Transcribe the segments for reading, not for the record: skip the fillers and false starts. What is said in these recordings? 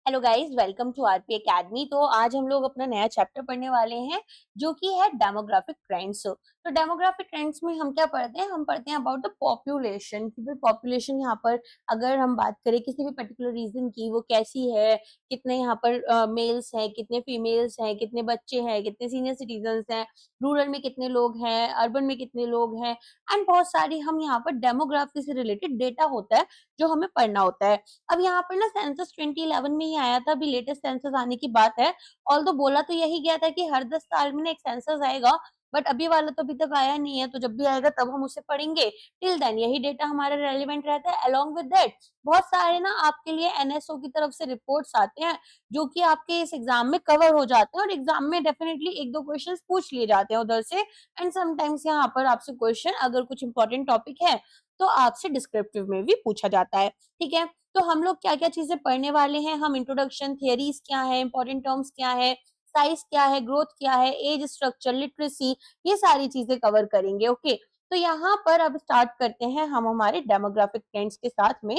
Hello guys, welcome to RP academy. तो आज हम लोग अपना नया चैप्टर पढ़ने वाले हैं जो कि है डेमोग्राफिक ट्रेंड्स। तो डेमोग्राफिक ट्रेंड्स में हम क्या पढ़ते हैं? हम पढ़ते हैं अबाउट द पॉपुलेशन कि भाई पॉपुलेशन यहाँ पर अगर हम बात करें किसी भी पर्टिकुलर रीजन की, वो कैसी है, कितने यहाँ पर मेल्स हैं, कितने फीमेल्स हैं, कितने बच्चे हैं, कितने सीनियर सिटीजन हैं, रूरल में कितने लोग हैं, अर्बन में कितने लोग हैं, एंड बहुत सारी हम यहाँ पर डेमोग्राफी से रिलेटेड डेटा होता है जो हमें पढ़ना होता है। अब यहाँ पर ना सेंसस 2011 में ही आया था, अभी लेटेस्ट सेंसस आने की बात है। ऑल्दो बोला तो यही गया था कि हर 10 साल में ना एक सेंसस आएगा, बट अभी वाला तो अभी तक आया नहीं है, तो जब भी आएगा तब हम उसे पढ़ेंगे। टिल देन यही डेटा हमारा रेलेवेंट रहता है। अलोंग विद दैट बहुत सारे ना आपके लिए एनएसओ की तरफ से रिपोर्ट्स आते हैं जो कि आपके इस एग्जाम में कवर हो जाते हैं, और एग्जाम में डेफिनेटली एक दो क्वेश्चंस पूछ लिए जाते हैं उधर से। एंड समटाइम्स यहाँ पर आपसे क्वेश्चन अगर कुछ इंपॉर्टेंट टॉपिक है तो आपसे डिस्क्रिप्टिव में भी पूछा जाता है। ठीक है, तो हम लोग क्या क्या चीजें पढ़ने वाले हैं? हम इंट्रोडक्शन, थियरीज क्या है, इंपॉर्टेंट टर्म्स क्या है, साइज क्या है, ग्रोथ क्या है, एज स्ट्रक्चर, लिटरेसी, ये सारी चीजें कवर करेंगे। ओके, तो यहाँ पर अब स्टार्ट करते हैं हम हमारे डेमोग्राफिक ट्रेंड्स के साथ में।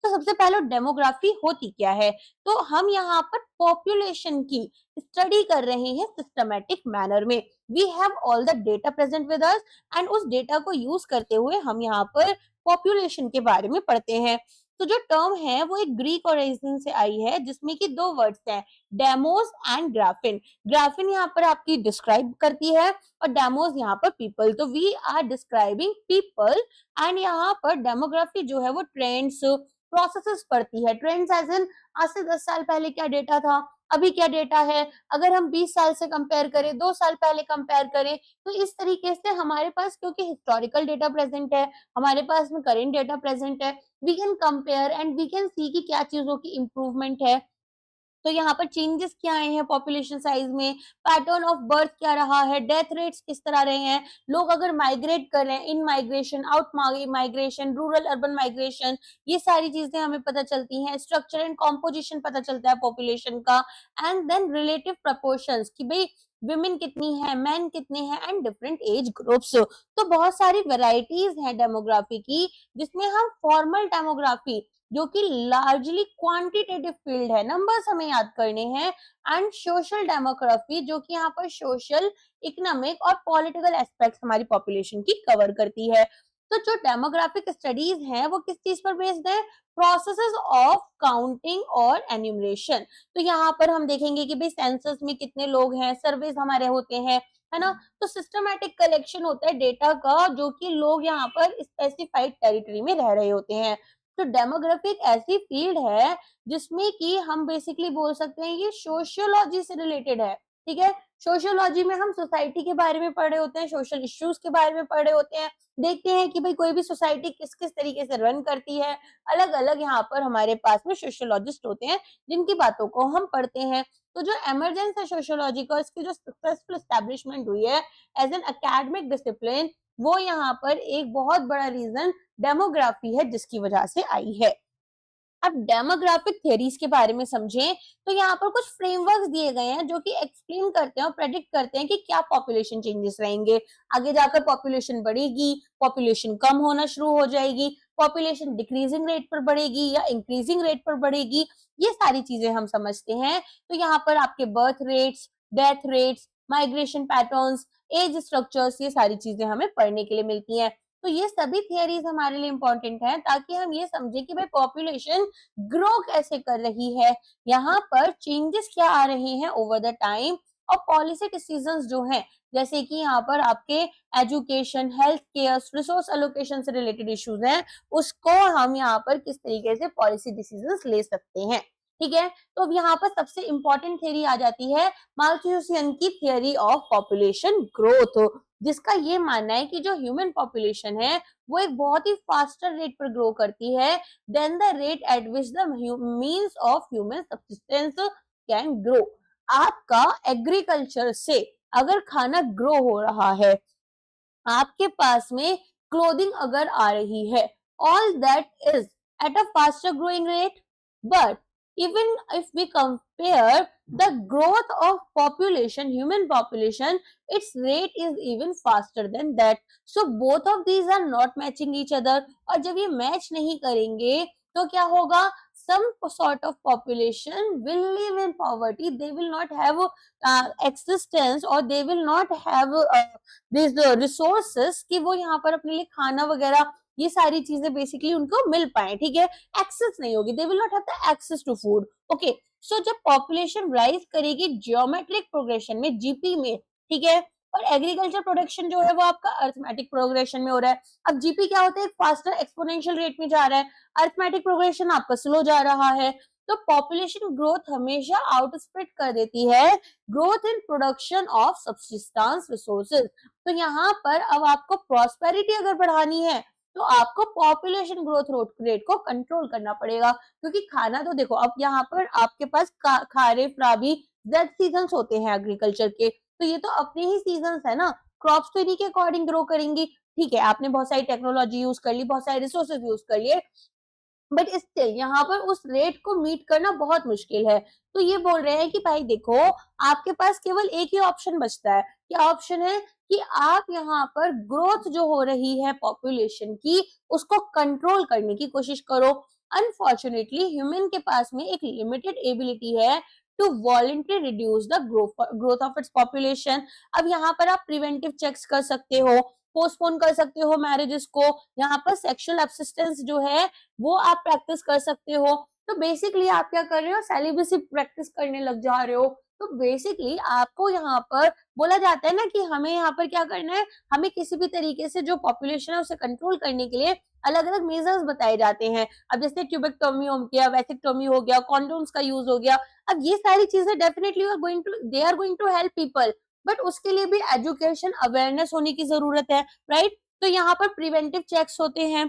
तो सबसे पहले डेमोग्राफी होती क्या है? तो हम यहाँ पर पॉपुलेशन की स्टडी कर रहे हैं सिस्टमेटिक मैनर में। We have all the data present with us, and उस डेटा को यूज करते हुए हम यहाँ पर पॉपुलेशन के बारे में पढ़ते हैं। तो जो टर्म है वो एक ग्रीक ओरिजिन से आई है, जिसमें कि दो वर्ड्स हैं, डेमोस एंड ग्राफिन। ग्राफिन यहाँ पर आपकी डिस्क्राइब करती है और डेमोस यहाँ पर पीपल। तो we are describing people, and यहाँ पर डेमोग्राफी जो है वो ट्रेंड्स, प्रोसेसेस पढ़ती है। ट्रेंड्स एज इन आज से 10 साल पहले क्या डेटा था, अभी क्या डेटा है, अगर हम 20 साल से कंपेयर करें, 2 साल पहले कंपेयर करें, तो इस तरीके से हमारे पास, क्योंकि हिस्टोरिकल डेटा प्रेजेंट है, हमारे पास में करेंट डेटा प्रेजेंट है, we can compare and we can see कि क्या चीजों की इंप्रूवमेंट है। तो यहाँ पर चेंजेस क्या आए हैं पॉपुलेशन साइज में, पैटर्न ऑफ बर्थ क्या रहा है, डेथ रेट्स किस तरह रहे हैं, लोग अगर माइग्रेट कर रहे हैं, इन migration, out migration, rural urban migration, ये सारी चीजें हमें पता चलती हैं। स्ट्रक्चर एंड कॉम्पोजिशन पता चलता है पॉपुलेशन का, एंड देन रिलेटिव प्रपोर्शंस कि भाई विमेन कितनी है, मैन कितने हैं, एंड डिफरेंट एज ग्रुप्स। तो बहुत सारी वेराइटीज हैं डेमोग्राफी की, जिसमें हम फॉर्मल डेमोग्राफी जो कि लार्जली क्वांटिटेटिव फील्ड है, नंबर्स हमें याद करने हैं, एंड सोशल डेमोग्राफी जो कि यहाँ पर सोशल, इकोनॉमिक और पॉलिटिकल एस्पेक्ट्स हमारी पॉपुलेशन की कवर करती है। तो जो डेमोग्राफिक स्टडीज हैं वो किस चीज पर बेस्ड है? प्रोसेसेस ऑफ काउंटिंग और एन्यूमरेशन। तो यहाँ पर हम देखेंगे कि भाई सेंसस में कितने लोग हैं, सर्वेस हमारे होते हैं, है ना। तो सिस्टमैटिक कलेक्शन होता है डेटा का, जो कि लोग यहाँ पर स्पेसिफाइड टेरिटरी में रह रहे होते हैं। तो डेमोग्राफी एक ऐसी फील्ड है जिसमें कि हम बेसिकली बोल सकते हैं ये सोशियोलॉजी से रिलेटेड है। ठीक है, सोशियोलॉजी में हम सोसाइटी के बारे में पढ़ रहे होते हैं, सोशल इश्यूज के बारे में पढ़ रहे होते हैं, देखते हैं कि भाई कोई भी सोसाइटी किस किस तरीके से रन करती है। अलग अलग यहाँ पर हमारे पास में सोशियोलॉजिस्ट होते हैं जिनकी बातों को हम पढ़ते हैं। तो जो एमरजेंस है सोशियोलॉजी का, इसकी जो सक्सेसफुल एस्टेब्लिशमेंट हुई है एज एन अकेडमिक डिसिप्लिन, वो यहाँ पर एक बहुत बड़ा रीजन डेमोग्राफी है जिसकी वजह से आई है। अब डेमोग्राफिक थ्योरीज के बारे में समझें तो यहाँ पर कुछ फ्रेमवर्क्स दिए गए हैं जो कि एक्सप्लेन करते हैं और प्रेडिक्ट करते हैं कि क्या पॉपुलेशन चेंजेस रहेंगे। आगे जाकर पॉपुलेशन बढ़ेगी, पॉपुलेशन कम होना शुरू हो जाएगी, पॉपुलेशन डिक्रीजिंग रेट पर बढ़ेगी या इंक्रीजिंग रेट पर बढ़ेगी, ये सारी चीजें हम समझते हैं। तो यहाँ पर आपके birth rates, death rates, migration patterns, age structures, ये सारी चीजें हमें पढ़ने के लिए मिलती हैं। तो ये सभी थियरीज हमारे लिए इंपॉर्टेंट है ताकि हम ये समझे कि भाई पॉपुलेशन ग्रो कैसे कर रही है, यहाँ पर चेंजेस क्या आ रहे हैं ओवर द टाइम, और पॉलिसी डिसीजंस जो हैं, जैसे कि यहाँ पर आपके education, health care, resource allocation से रिलेटेड इश्यूज हैं, उसको हम यहाँ पर किस तरीके से पॉलिसी डिसीजंस ले सकते हैं। ठीक है, तो अब यहाँ पर सबसे इंपॉर्टेंट थियरी आ जाती है माल्थुसियन की थियरी ऑफ पॉपुलेशन ग्रोथ, जिसका ये मानना है कि जो ह्यूमन पॉपुलेशन है वो एक बहुत ही फास्टर रेट पर ग्रो करती है than the rate at which the means of human subsistence can grow. आपका एग्रीकल्चर से अगर खाना ग्रो हो रहा है, आपके पास में क्लोथिंग अगर आ रही है, all that is at a faster growing rate, but even if we compare the growth of population, human population, its rate is even faster than that. So both of these are not matching each other, और जब ये match नहीं करेंगे तो क्या होगा? some sort of population will live in poverty. They will not have existence or they will not have these resources कि वो यहाँ पर अपने लिए खाना वगैरह ये सारी चीजें बेसिकली उनको मिल पाए, ठीक है, एक्सेस नहीं होगी, they will not have the access to food. Okay, so जब पॉपुलेशन राइज करेगी जियोमेट्रिक प्रोग्रेशन में, जीपी में, ठीक है, और एग्रीकल्चर प्रोडक्शन जो है वो आपका अर्थमेटिक प्रोग्रेशन में हो रहा है। अब जीपी क्या होता है, फास्टर एक्सपोनेंशियल रेट में जा रहा है, अर्थमेटिक प्रोग्रेशन आपका स्लो जा रहा है। तो पॉपुलेशन ग्रोथ हमेशा आउटस्प्रिट कर देती है growth in production of subsistence resources. तो यहाँ पर अब आपको प्रॉस्पेरिटी अगर बढ़ानी है तो आपको पॉपुलेशन ग्रोथ रेट को कंट्रोल करना पड़ेगा, क्योंकि खाना तो देखो, अब यहाँ पर आपके पास खारिफ राबी ज़ेड सीजन्स होते हैं एग्रीकल्चर के, तो ये तो अपने ही सीजन्स है ना, क्रॉप्स तो इन्हीं के अकॉर्डिंग ग्रो करेंगी। ठीक है, आपने बहुत सारी टेक्नोलॉजी यूज कर ली, बहुत सारे रिसोर्सेज यूज कर लिए, बट स्टिल यहाँ पर उस रेट को मीट करना बहुत मुश्किल है। तो ये बोल रहे हैं कि भाई देखो, आपके पास केवल एक ही ऑप्शन बचता है। क्या ऑप्शन है? कि आप यहाँ पर ग्रोथ जो हो रही है पॉपुलेशन की उसको कंट्रोल करने की कोशिश करो। अनफॉर्चुनेटली ह्यूमन के पास में एक लिमिटेड एबिलिटी है to voluntary reduce the growth of its population. अब यहाँ पर आप प्रिवेंटिव चेक्स कर सकते हो, पोस्टपोन कर सकते हो मैरिजेस को, यहाँ पर सेक्सुअल अब्सिस्टेंस जो है वो आप प्रैक्टिस कर सकते हो। तो बेसिकली आप क्या कर रहे हो, सेलिबेसी प्रैक्टिस करने लग जा रहे हो। तो बेसिकली आपको यहाँ पर बोला जाता है ना कि हमें यहाँ पर क्या करना है, हमें किसी भी तरीके से जो पॉपुलेशन है उसे कंट्रोल करने के लिए अलग अलग मेजर्स बताए जाते हैं। अब जैसे ट्यूबेक्टोमी हो गया, वैसेक्टोमी हो गया, कॉन्डोम्स का यूज हो गया। अब ये सारी चीजें definitely they are going to help people, but उसके लिए भी एजुकेशन अवेयरनेस होने की जरूरत है, राइट। तो यहाँ पर प्रिवेंटिव चेक्स होते हैं।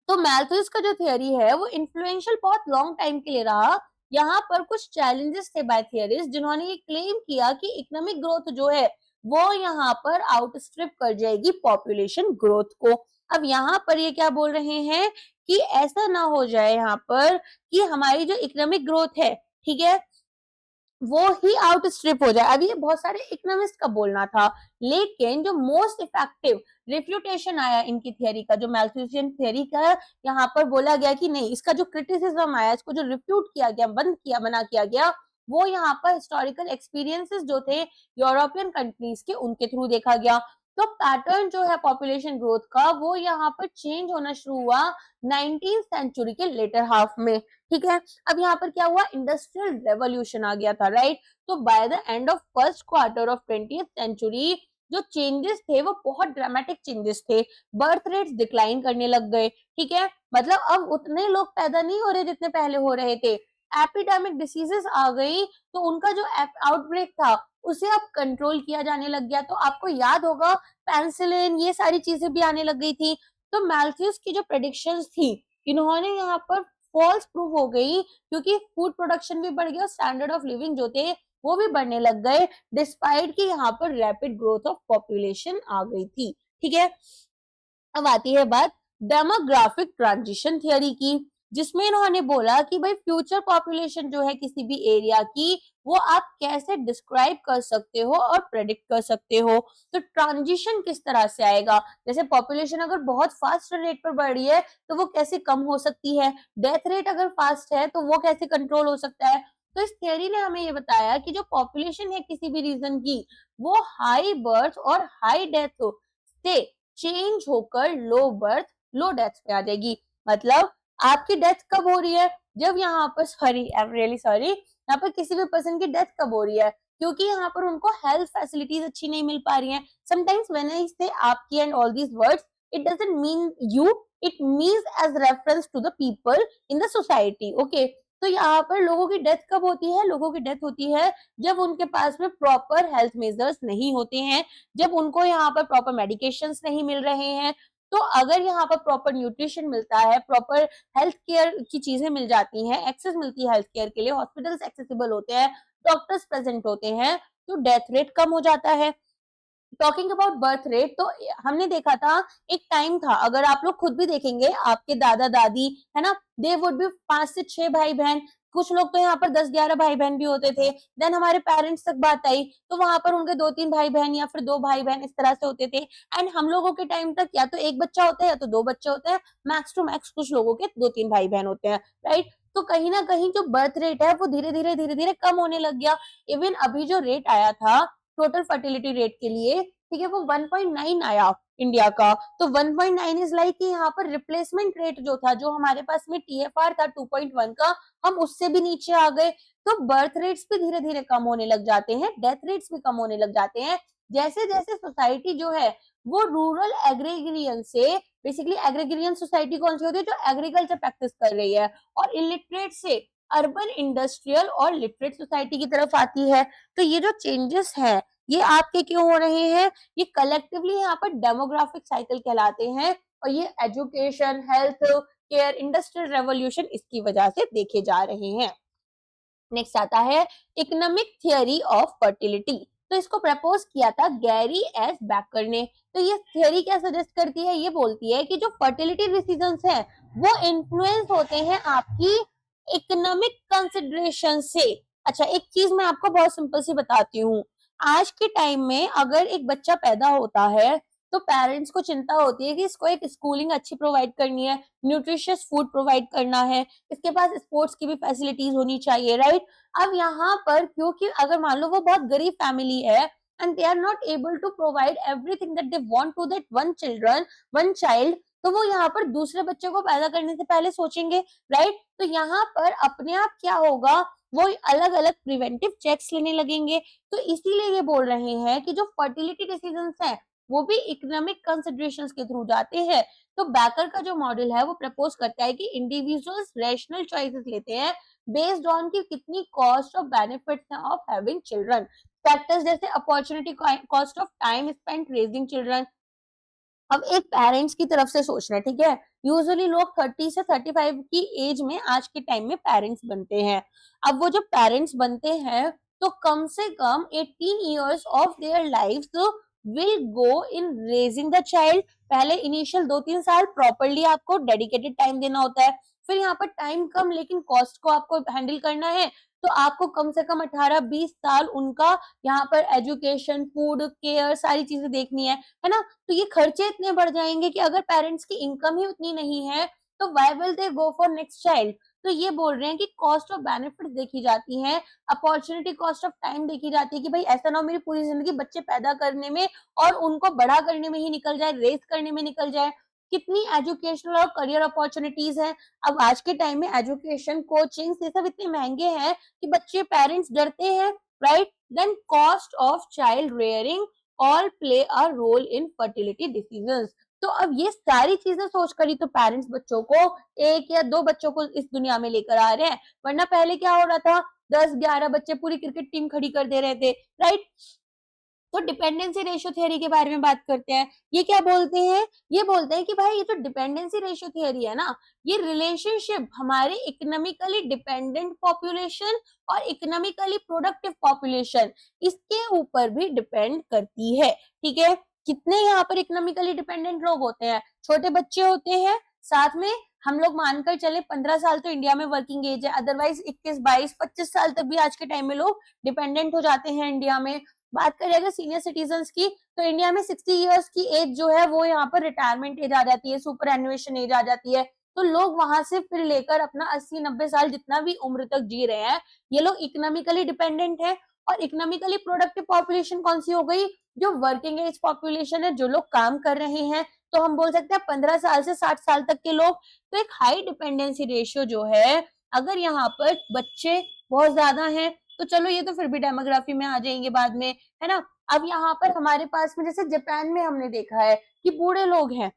तो मैल्थस का जो थियरी है वो इन्फ्लुएंशियल बहुत लॉन्ग टाइम के लिए रहा। यहाँ पर कुछ चैलेंजेस थे बाय थियरिस्ट, जिन्होंने ये क्लेम किया कि इकोनॉमिक ग्रोथ जो है वो यहाँ पर आउटस्ट्रिप कर जाएगी पॉपुलेशन ग्रोथ को। अब यहाँ पर ये क्या बोल रहे हैं कि ऐसा ना हो जाए यहाँ पर कि हमारी जो इकोनॉमिक ग्रोथ है, ठीक है, वो ही आउटस्ट्रिप हो जाए। अब ये बहुत सारे इकोनॉमिस्ट का बोलना था, लेकिन जो मोस्ट इफेक्टिव रिफ्यूटेशन आया इनकी थियरी का, जो मैल्थुसियन थियरी का, यहाँ पर बोला गया कि नहीं, इसका जो क्रिटिसिज्म आया, इसको जो रिफ्यूट किया गया, मना किया गया, वो यहाँ पर हिस्टोरिकल एक्सपीरियंसेस जो थे यूरोपियन कंट्रीज के, उनके थ्रू देखा गया। तो पैटर्न जो है पॉपुलेशन ग्रोथ का वो यहाँ पर चेंज होना शुरू हुआ 19th सेंचुरी के लेटर हाफ में, ठीक है। अब यहाँ पर क्या हुआ, इंडस्ट्रियल रेवोल्यूशन आ गया था, राइट। तो by the end of first quarter of 20th century जो चेंजेस थे वो बहुत ड्रामेटिक चेंजेस थे। बर्थ रेट्स डिक्लाइन करने लग गए, ठीक है, मतलब अब उतने लोग पैदा नहीं हो रहे जितने पहले हो रहे थे। एपिडेमिक डिसीजेस आ गई, तो उनका जो आउटब्रेक था उसे अब कंट्रोल किया जाने लग गया। तो आपको याद होगा पेनिसिलिन, ये सारी चीजें भी आने लग गई थी। तो मैल्थस की जो प्रेडिक्शंस थी, इन्होंने यहाँ पर फॉल्स प्रूव हो गई, क्योंकि फूड प्रोडक्शन भी बढ़ गया, स्टैंडर्ड ऑफ लिविंग जो थे वो भी बढ़ने लग गए, डिस्पाइट कि यहाँ पर रैपिड ग्रोथ ऑफ पॉपुलेशन आ गई थी, ठीक है। अब आती है बात डेमोग्राफिक ट्रांजिशन थियरी की, जिसमें इन्होंने बोला कि भाई फ्यूचर पॉपुलेशन जो है किसी भी एरिया की, वो आप कैसे डिस्क्राइब कर सकते हो और प्रेडिक्ट कर सकते हो। तो ट्रांजिशन किस तरह से आएगा, जैसे पॉपुलेशन अगर बहुत फास्ट रेट पर बढ़ रही है तो वो कैसे कम हो सकती है, डेथ रेट अगर फास्ट है तो वो कैसे कंट्रोल हो सकता है। तो इस थियरी ने हमें ये बताया कि जो पॉपुलेशन है किसी भी रीजन की, वो हाई बर्थ और हाई डेथ से चेंज होकर लो बर्थ लो डेथ पे आ जाएगी। मतलब आपकी डेथ कब हो रही है, जब यहाँ पर sorry I am really sorry, यहाँ पर किसी भी पर्सन की डेथ कब हो रही है, क्योंकि यहाँ पर उनको हेल्थ फैसिलिटीज अच्छी नहीं मिल पा रही हैं। समटाइम्स व्हेन आई से आपकी and all these words, it doesn't mean you, it means as reference to the people in the society, okay. तो यहाँ पर लोगों की डेथ कब होती है, लोगों की डेथ होती है जब उनके पास में प्रॉपर हेल्थ मेजर्स नहीं होते हैं, जब उनको यहाँ पर प्रॉपर मेडिकेशंस नहीं मिल रहे हैं। तो अगर यहाँ पर प्रॉपर न्यूट्रिशन मिलता है, प्रॉपर हेल्थ केयर की चीजें मिल जाती हैं, एक्सेस मिलती है हेल्थ केयर के लिए, हॉस्पिटल्स एक्सेसिबल होते हैं, डॉक्टर्स प्रेजेंट होते हैं, तो डेथ रेट कम हो जाता है। टॉकिंग अबाउट बर्थ रेट, तो हमने देखा था एक टाइम था, अगर आप लोग खुद भी देखेंगे, आपके दादा दादी है ना, दे वुड भी 5 से 6 भाई बहन, कुछ लोग तो यहाँ पर 10-11 भाई बहन भी होते थे। देन हमारे पेरेंट्स तक बात आई तो वहां पर उनके 2-3 भाई बहन या फिर 2 भाई बहन इस तरह से होते थे। एंड हम लोगों के टाइम तक या तो एक बच्चा होता है या तो 2 बच्चे होते हैं, मैक्स टू मैक्स कुछ लोगों के 2-3 भाई बहन होते हैं, राइट। तो कहीं ना कहीं जो बर्थ रेट है वो धीरे धीरे कम होने लग गया। इवन अभी जो रेट आया था टोटल फर्टिलिटी रेट के लिए, ठीक है, वो 1.9 आया इंडिया का। तो 1.9 इज लाइक कि यहाँ पर रिप्लेसमेंट रेट जो था, जो हमारे पास में TFR था 2.1 का, हम उससे भी नीचे आ गए। तो बर्थ रेट्स भी धीरे धीरे कम होने लग जाते हैं, डेथ रेट्स भी कम होने लग जाते हैं, जैसे जैसे सोसाइटी जो है वो रूरल एग्रीगेरियन से, बेसिकली एग्रीगेरियन सोसाइटी कौन सी होती है, जो एग्रीकल्चर प्रैक्टिस कर रही है, और इलिटरेट से अर्बन इंडस्ट्रियल और लिटरेट सोसाइटी की तरफ आती है। तो ये जो चेंजेस हैं ये आपके क्यों हो रहे हैं, ये कलेक्टिवली यहाँ पर डेमोग्राफिक साइकिल कहलाते हैं, और ये education, health care, industrial revolution इसकी वजह से देखे जा रहे हैं। नेक्स्ट आता है इकोनॉमिक थियोरी ऑफ फर्टिलिटी। तो इसको प्रपोज किया था गैरी एस बैकर ने। तो ये थियोरी क्या सजेस्ट करती है, ये बोलती है कि जो फर्टिलिटी डिसीजंस हैं वो इन्फ्लुएंस होते हैं आपकी इकोनॉमिक कंसिडरेशन से। अच्छा, एक चीज मैं आपको बहुत सिंपल सी बताती हूँ। आज के टाइम में अगर एक बच्चा पैदा होता है तो पेरेंट्स को चिंता होती है कि इसको एक स्कूलिंग अच्छी प्रोवाइड करनी है, न्यूट्रिशियस फूड प्रोवाइड करना है, इसके पास स्पोर्ट्स की भी फैसिलिटीज होनी चाहिए, राइट। अब यहाँ पर क्योंकि अगर मान लो वो बहुत गरीब फैमिली है and they are not able to provide everything that they want to that one child, तो वो यहाँ पर दूसरे बच्चे को पैदा करने से पहले सोचेंगे, राइट। तो यहाँ पर अपने आप क्या होगा, वो अलग अलग प्रिवेंटिव चेक्स लेने लगेंगे। तो इसीलिए ये बोल रहे हैं कि जो फर्टिलिटी डिसीजंस हैं वो भी इकोनॉमिक कंसिडरेशंस के थ्रू जाते हैं। तो बैकर का जो मॉडल है वो प्रपोज करता है कि इंडिविजुअल्स रैशनल चॉइसेस लेते हैं बेस्ड ऑन की कितनी कॉस्ट और बेनिफिट्स हैं ऑफ हैविंग चिल्ड्रन। फैक्टर्स जैसे opportunity cost of time spent raising children. अब एक पेरेंट्स की तरफ से सोचना है, ठीक है। यूजुअली लोग 30 से 35 की एज में आज के टाइम में पेरेंट्स बनते हैं। अब वो जब पेरेंट्स बनते हैं तो कम से कम 18 years of their life will go in raising the child. पहले इनिशियल 2-3 साल प्रॉपरली आपको डेडिकेटेड टाइम देना होता है, फिर यहाँ पर टाइम कम लेकिन कॉस्ट को आपको हैंडल करना है, तो आपको कम से कम 18-20 साल उनका यहाँ पर एजुकेशन, फूड, केयर, सारी चीजें देखनी है ना। तो ये खर्चे इतने बढ़ जाएंगे कि अगर पेरेंट्स की इनकम ही उतनी नहीं है तो why will they go for next child. तो ये बोल रहे हैं कि कॉस्ट ऑफ बेनिफिट देखी जाती है, अपॉर्चुनिटी कॉस्ट ऑफ टाइम देखी जाती है कि भाई ऐसा ना हो मेरी पूरी जिंदगी बच्चे पैदा करने में और उनको बड़ा करने में ही निकल जाए, रेस करने में निकल जाए। कितनी एजुकेशनल और करियर अपॉर्चुनिटीज हैं। अब आज के टाइम में एजुकेशन, कोचिंग, ये सब इतने महंगे हैं कि बच्चे, पेरेंट्स डरते हैं, right. Then cost of child rearing all play a role in fertility decisions. तो अब ये सारी चीजें सोचकर ही तो पेरेंट्स बच्चों को 1 या 2 बच्चों को इस दुनिया में लेकर आ रहे हैं, वरना पहले क्या हो रहा था, 10-11 बच्चे पूरी क्रिकेट टीम खड़ी कर दे रहे थे, राइट। तो डिपेंडेंसी रेशियो थ्योरी के बारे में बात करते हैं। ये क्या बोलते हैं, ये बोलते हैं कि भाई ये जो डिपेंडेंसी रेशियो थ्योरी है ना, ये रिलेशनशिप हमारे इकोनॉमिकली डिपेंडेंट पॉपुलेशन और इकोनॉमिकली प्रोडक्टिव पॉपुलेशन, इसके ऊपर भी डिपेंड करती है, ठीक है। कितने यहाँ पर इकोनॉमिकली डिपेंडेंट लोग होते हैं, छोटे बच्चे होते हैं, साथ में हम लोग मानकर चले 15 साल तो इंडिया में वर्किंग एज है, अदरवाइज 21, 22, 25 साल तक भी आज के टाइम में लोग डिपेंडेंट हो जाते हैं इंडिया में। बात करें अगर सीनियर सिटीजन्स की, तो इंडिया में 60 इयर्स की एज जो है वो यहाँ पर रिटायरमेंट एज आ जाती है, सुपर एनुएशन एज आ जाती है। तो लोग वहां से फिर लेकर अपना 80-90 साल जितना भी उम्र तक जी रहे हैं, ये लोग इकोनॉमिकली डिपेंडेंट है। और इकोनॉमिकली प्रोडक्टिव पॉपुलेशन कौन सी हो गई, जो वर्किंग एज पॉपुलेशन है, जो लोग काम कर रहे हैं। तो हम बोल सकते हैं 15 साल से 60 साल तक के लोग। तो एक हाई डिपेंडेंसी रेशियो जो है, अगर यहाँ पर बच्चे बहुत ज्यादा हैं तो चलो ये तो फिर भी डेमोग्राफी में आ जाएंगे बाद में, है ना। अब यहाँ पर हमारे पास में जैसे जापान में हमने देखा है कि बूढ़े लोग हैं,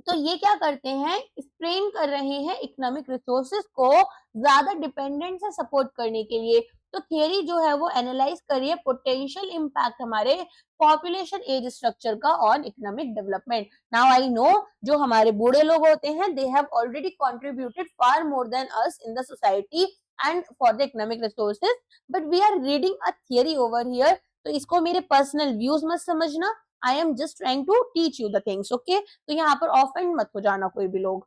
तो ये क्या करते हैं, स्ट्रेन कर रहे हैं इकोनॉमिक रिसोर्सेज को ज्यादा डिपेंडेंट से सपोर्ट करने के लिए। तो थियरी जो है वो एनालाइज करिए पोटेंशियल इम्पैक्ट हमारे पॉपुलेशन एज स्ट्रक्चर का on economic development. Now I know जो हमारे बूढ़े लोग होते हैं, they have already contributed far more than us in the society and for the economic resources, but we are reading a theory over here. तो इसको मेरे पर्सनल व्यूज मत समझना, I am just trying to teach you the things, okay. तो यहाँ पर offend मत हो जाना कोई भी लोग।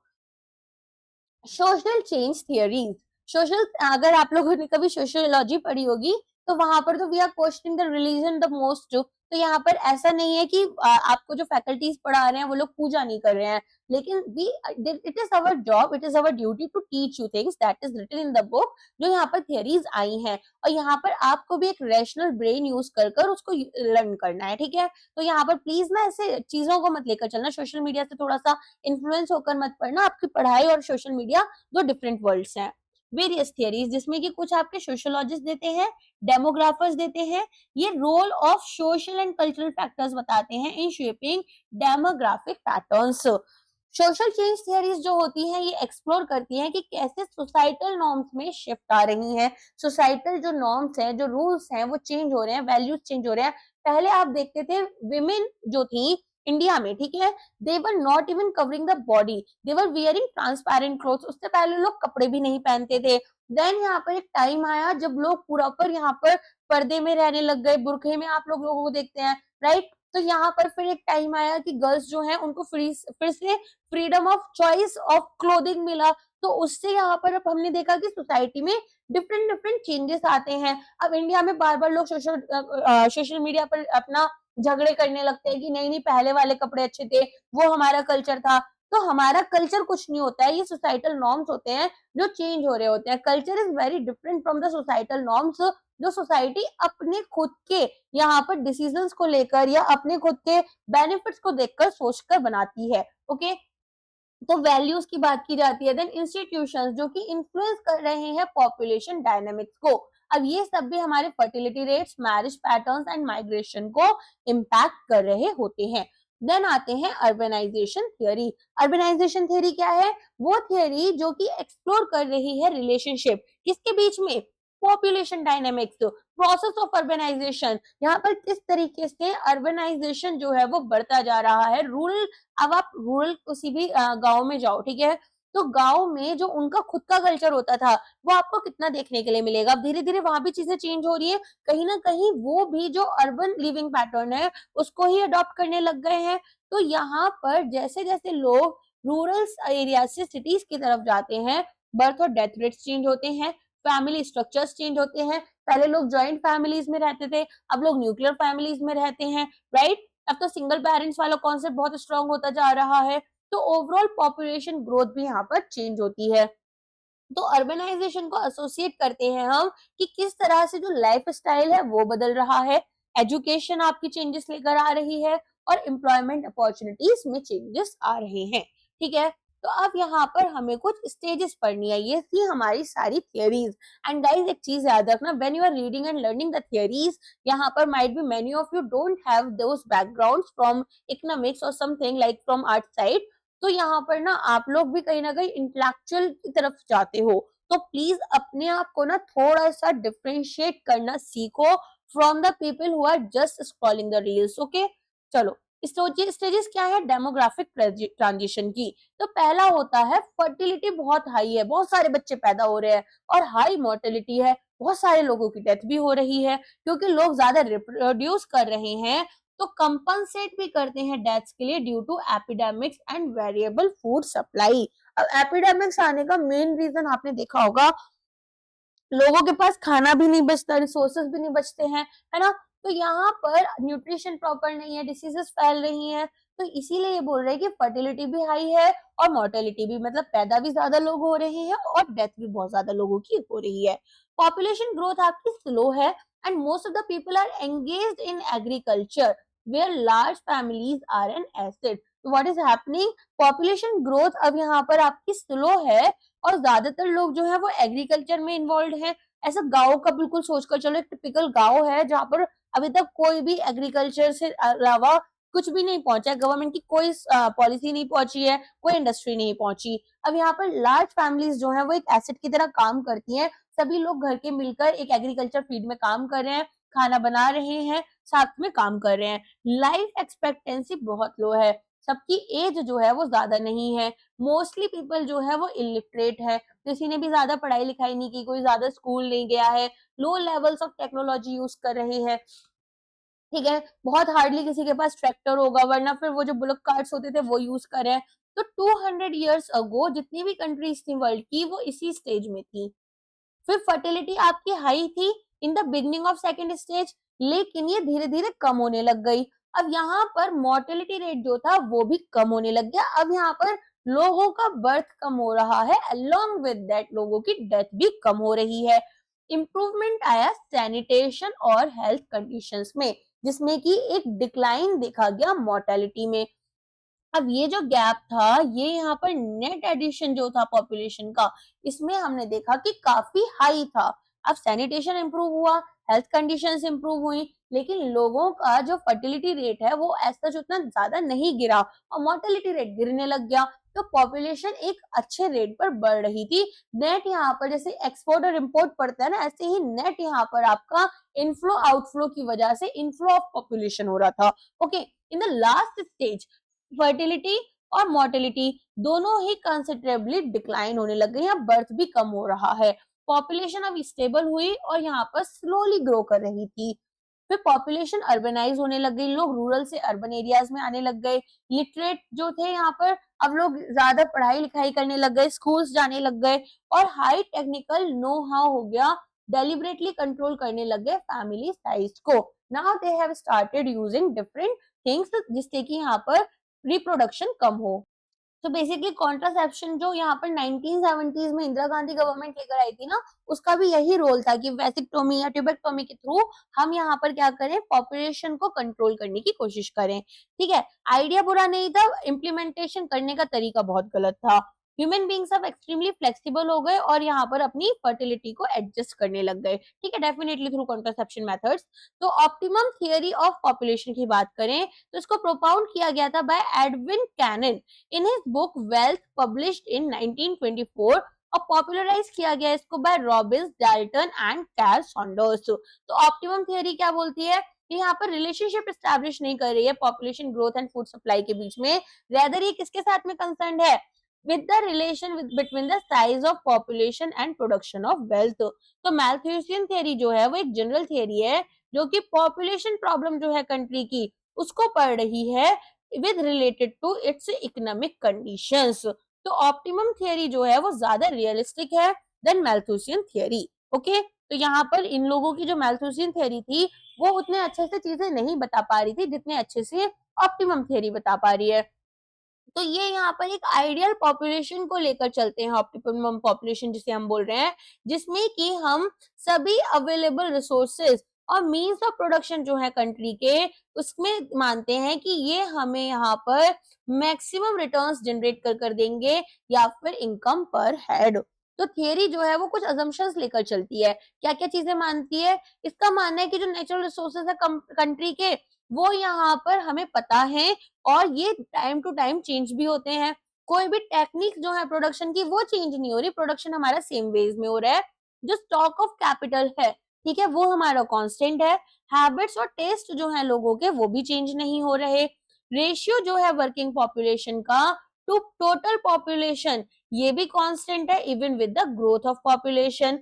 सोशल चेंज थियरीज, सोशल, अगर आप लोगों ने कभी सोशियोलॉजी पढ़ी होगी तो वहां पर तो we are questioning the religion the most, तो यहाँ पर ऐसा नहीं है कि आपको जो फैकल्टीज पढ़ा रहे हैं वो लोग पूजा नहीं कर रहे हैं, लेकिन we it is our job, it is our duty to teach you things that is written in the book. जो यहाँ पर थियरीज आई हैं और यहाँ पर आपको भी एक रैशनल ब्रेन यूज कर कर उसको लर्न करना है, ठीक है। तो यहाँ पर प्लीज ना ऐसे चीजों को मत लेकर चलना, सोशल मीडिया से थोड़ा सा इन्फ्लुएंस होकर मत पढ़ना। आपकी पढ़ाई और सोशल मीडिया दो डिफरेंट वर्ल्ड्स हैं। वेरियस थियरीज जिसमें कि कुछ आपके सोशियोलॉजिस्ट देते हैं, डेमोग्राफर्स देते हैं, ये role of social and cultural factors बताते हैं in shaping demographic patterns. Social change theories जो होती हैं ये एक्सप्लोर करती हैं कि कैसे सोसाइटल नॉर्म्स में शिफ्ट आ रही हैं, सोसाइटल जो नॉर्म्स हैं, जो रूल्स हैं वो चेंज हो रहे हैं, वैल्यूज चेंज हो रहे हैं। पहले आप देखते थे विमेन जो थी इंडिया में, ठीक है, they were not even covering the body, they were wearing transparent clothes, उससे पहले लोग कपड़े भी नहीं पहनते थे। देन यहाँ पर एक टाइम आया जब लोग पूरा पर यहाँ पर पर्दे में रहने लग गए, बुरखे में आप लोगों को देखते हैं, राइट। तो यहाँ पर फिर एक टाइम आया कि गर्ल्स जो हैं उनको फिर से freedom of choice of clothing मिला। तो उससे यहाँ पर अब हमने देखा कि सोसाइटी में डिफरेंट डिफरेंट चेंजेस आते हैं। अब इंडिया में बार बार लोग सोशल मीडिया पर अपना झगड़े करने लगते हैं कि नहीं नहीं पहले वाले कपड़े अच्छे थे, वो हमारा कल्चर था। तो हमारा कल्चर कुछ नहीं होता है, ये सोसाइटल नॉर्म्स होते हैं जो चेंज हो रहे होते हैं। Culture is very different from the societal norms, जो सोसाइटी अपने खुद के यहाँ पर डिसीजंस को लेकर या अपने खुद के बेनिफिट्स को देखकर सोचकर बनाती है। ओके, तो वैल्यूज की बात की जाती है। देन इंस्टीट्यूशंस जो कि इन्फ्लुएंस कर रहे हैं पॉपुलेशन डायनामिक्स को। अब ये सब भी हमारे fertility rates, marriage patterns and migration को इम्पैक्ट कर रहे होते हैं। देन आते हैं अर्बनाइजेशन थियरी। अर्बनाइजेशन थियरी क्या है? वो थियरी जो कि एक्सप्लोर कर रही है रिलेशनशिप किसके बीच में? Population dynamics, process of urbanisation. यहाँ पर किस तरीके से अर्बनाइजेशन जो है वो बढ़ता जा रहा है। रूरल, अब आप रूरल किसी भी गांव में जाओ, ठीक है, तो गांव में जो उनका खुद का कल्चर होता था वो आपको कितना देखने के लिए मिलेगा। अब धीरे धीरे वहां भी चीजें चेंज हो रही है, कहीं ना कहीं वो भी जो अर्बन लिविंग पैटर्न है उसको ही अडॉप्ट करने लग गए हैं। तो यहाँ पर जैसे जैसे लोग रूरल एरिया से सिटीज की तरफ जाते हैं, बर्थ और डेथ रेट्स चेंज होते हैं, फैमिली स्ट्रक्चर्स चेंज होते हैं। पहले लोग जॉइंट फैमिलीज में रहते थे, अब लोग न्यूक्लियर फैमिलीज में रहते हैं, राइट। अब तो सिंगल पेरेंट्स वाला कॉन्सेप्ट बहुत स्ट्रांग होता जा रहा है। तो ओवरऑल पॉपुलेशन ग्रोथ भी यहाँ पर चेंज होती है। तो अर्बनाइजेशन को एसोसिएट करते हैं हम कि किस तरह से जो लाइफ स्टाइल है वो बदल रहा है, एजुकेशन आपकी चेंजेस लेकर आ रही है और एम्प्लॉयमेंट अपॉर्चुनिटीज में चेंजेस आ रहे हैं, ठीक है। तो अब यहाँ पर हमें कुछ स्टेजेस पढ़नी है, ये थी हमारी सारी थियरीज। एंड गाइस एक चीज याद रखना, when you are reading and learning the theories, यहाँ पर might be many of you don't have those backgrounds from economics और something like from art side. तो यहाँ पर ना आप लोग भी कहीं ना कहीं इंटेलेक्चुअल की तरफ जाते हो, तो प्लीज अपने आप को ना थोड़ा सा डिफरेंशिएट करना सीखो from the people who are just scrolling the reels. Okay, चलो स्टेजेस क्या है डेमोग्राफिक ट्रांजिशन की। तो पहला होता है फर्टिलिटी बहुत हाई है, बहुत सारे बच्चे पैदा हो रहे हैं, और हाई मोर्टेलिटी है, बहुत सारे लोगों की डेथ भी हो रही है क्योंकि लोग ज्यादा रिप्रोड्यूस कर रहे हैं। तो कंपनसेट भी करते हैं डेथ्स के लिए due to epidemics and variable food supply. अब एपिडेमिक्स आने का मेन रीजन आपने देखा होगा, लोगों के पास खाना भी नहीं बचता, रिसोर्सेज भी नहीं बचते हैं, है ना। तो यहाँ पर न्यूट्रिशन प्रॉपर नहीं है, डिसीजेस फैल रही हैं। तो इसीलिए ये बोल रहे हैं कि फर्टिलिटी भी हाई है और मोर्टेलिटी भी, मतलब पैदा भी ज्यादा लोग हो रहे हैं और डेथ भी बहुत ज्यादा लोगों की हो रही है। पॉपुलेशन ग्रोथ आपकी स्लो है and most of the people are engaged in agriculture where large families are an asset. तो what is happening, population growth अब यहाँ पर आपकी स्लो है और ज्यादातर लोग जो है वो एग्रीकल्चर में इन्वॉल्व हैं। ऐसा गांव का बिल्कुल सोचकर चलो, एक टिपिकल गांव है जहां पर अभी तक कोई भी एग्रीकल्चर से अलावा कुछ भी नहीं पहुंचा है, गवर्नमेंट की कोई पॉलिसी नहीं पहुंची है, कोई इंडस्ट्री नहीं पहुंची। अब यहाँ पर लार्ज फैमिलीज जो है वो एक एसेट की तरह काम करती हैं, सभी लोग घर के मिलकर एक एग्रीकल्चर फील्ड में काम कर रहे हैं, खाना बना रहे हैं, साथ में काम कर रहे हैं। लाइफ एक्सपेक्टेंसी बहुत लो है, सबकी एज जो है वो ज्यादा नहीं है, मोस्टली पीपल जो है वो इलिटरेट है, किसी ने भी ज्यादा पढ़ाई लिखाई नहीं की, कोई ज्यादा स्कूल नहीं गया है, low levels of technology use कर रहे हैं, ठीक है। बहुत हार्डली किसी के पास ट्रैक्टर होगा, वरना फिर वो जो बुलक कार्ट्स होते थे वो यूज कर रहे हैं। तो 200 ईयर्स अगो जितनी भी कंट्रीज थी वर्ल्ड की वो इसी स्टेज में थी। फिर फर्टिलिटी आपकी हाई थी in the beginning of second stage, लेकिन ये धीरे धीरे कम होने लग गई। अब यहाँ पर मोर्टेलिटी रेट जो था वो भी कम होने लग गया। अब यहाँ पर लोगों का बर्थ कम हो रहा है, अलोंग विद दैट लोगों की डेथ भी कम हो रही है। इम्प्रूवमेंट आया सैनिटेशन और हेल्थ कंडीशंस में, जिसमें कि एक डिक्लाइन देखा गया मोर्टेलिटी में। अब ये जो गैप था, ये यहाँ पर नेट एडिशन जो था पॉपुलेशन का, इसमें हमने देखा कि काफी हाई था। अब सैनिटेशन इंप्रूव हुआ, हेल्थ कंडीशंस इंप्रूव हुई, लेकिन लोगों का जो फर्टिलिटी रेट है वो ऐसा जो उतना ज्यादा नहीं गिरा और मोर्टेलिटी रेट गिरने लग गया। तो पॉपुलेशन एक अच्छे रेट पर बढ़ रही थी। नेट यहाँ पर जैसे एक्सपोर्ट और इम्पोर्ट पड़ता है ना, ऐसे ही नेट यहाँ पर आपका इनफ्लो आउटफ्लो की वजह से इनफ्लो ऑफ पॉपुलेशन हो रहा था। Okay, in the last stage fertility और मोर्टेलिटी दोनों ही कंसिडरेबली डिक्लाइन होने लग गई हैं, बर्थ भी कम हो रहा है। पॉपुलेशन अब स्टेबल हुई और यहाँ पर स्लोली ग्रो कर रही थी। फिर पॉपुलेशन अर्बनाइज होने लग गई, लोग रूरल से अर्बन एरियाज में आने लग गए। लिटरेट जो थे यहाँ पर, अब लोग ज्यादा पढ़ाई लिखाई करने लग गए, स्कूल्स जाने लग गए और हाई टेक्निकल नो हाउ हो गया, डेलिबरेटली कंट्रोल करने लग गए फैमिली साइज को। Now they have started using different things, जिससे कि यहाँ पर रिप्रोडक्शन कम हो। तो बेसिकली कॉन्ट्रासेप्शन जो यहाँ पर 1970s में इंदिरा गांधी गवर्नमेंट लेकर आई थी ना, उसका भी यही रोल था कि वैसिक्टोमी या ट्यूबेक्टोमी के थ्रू हम यहाँ पर क्या करें, पॉपुलेशन को कंट्रोल करने की कोशिश करें। ठीक है, आइडिया बुरा नहीं था, इम्प्लीमेंटेशन करने का तरीका बहुत गलत था। ह्यूमन बींग्स अब एक्सट्रीमली फ्लेक्सिबल हो गए और यहाँ पर अपनी फर्टिलिटी को एडजस्ट करने लग गए। ठीक है, डेफिनेटली थ्रू कॉन्ट्रासेप्शन मेथड्स। तो ऑप्टिमम थियरी ऑफ पॉपुलेशन की बात करें तो इसको प्रोपाउंड किया गया था by Edwin Cannan in his book Wealth published in 1924 और पॉपुलराइज किया गया इसको by Robbins, Dalton and Carl Saunders. तो ऑप्टिमम थियरी क्या बोलती है कि यहाँ पर रिलेशनशिप एस्टैब्लिश नहीं कर रही है population growth and food supply के बीच में, रेदर ये किसके साथ में कंसर्न्ड है, with the relation between the size of population and production of wealth। तो मैल्थुसियन थियरी जो है वो एक जनरल थियरी है जो कि पॉपुलेशन प्रॉब्लम जो है कंट्री की उसको पढ़ रही है with related to its economic conditions। तो ऑप्टिमम थियरी जो है वो ज्यादा रियलिस्टिक है देन मैल्थुसियन थियरी। ओके, तो यहाँ पर इन लोगों की जो मैल्थुसियन थियरी थी वो उतने अच्छे से चीजें नहीं बता पा रही थी जितने अच्छे से ऑप्टिमम थियरी बता पा रही है। तो ये यहाँ पर एक आइडियल पॉपुलेशन को लेकर चलते हैं, ऑप्टिमम पॉपुलेशन जिसे हम बोल रहे हैं, जिसमें कि हम सभी अवेलेबल रिसोर्सेज और मीन्स ऑफ प्रोडक्शन जो है कंट्री के, उसमें मानते हैं कि ये हमें यहाँ पर मैक्सिमम रिटर्न्स जनरेट कर देंगे या फिर इनकम पर हेड। तो थियरी जो है वो कुछ अजम्पशंस लेकर चलती है। क्या क्या चीजें मानती है, इसका मानना है कि जो नेचुरल रिसोर्सेज है कंट्री के वो यहाँ पर हमें पता है और ये टाइम टू टाइम चेंज भी होते हैं। कोई भी टेक्निक जो है प्रोडक्शन की वो चेंज नहीं हो रही, प्रोडक्शन हमारा सेम वेज में हो रहा है। जो स्टॉक ऑफ कैपिटल है, ठीक है, वो हमारा कांस्टेंट है। हैबिट्स और टेस्ट जो है लोगों के वो भी चेंज नहीं हो रहे। रेशियो जो है वर्किंग पॉपुलेशन का टू टोटल पॉपुलेशन ये भी कांस्टेंट है even with the growth of population.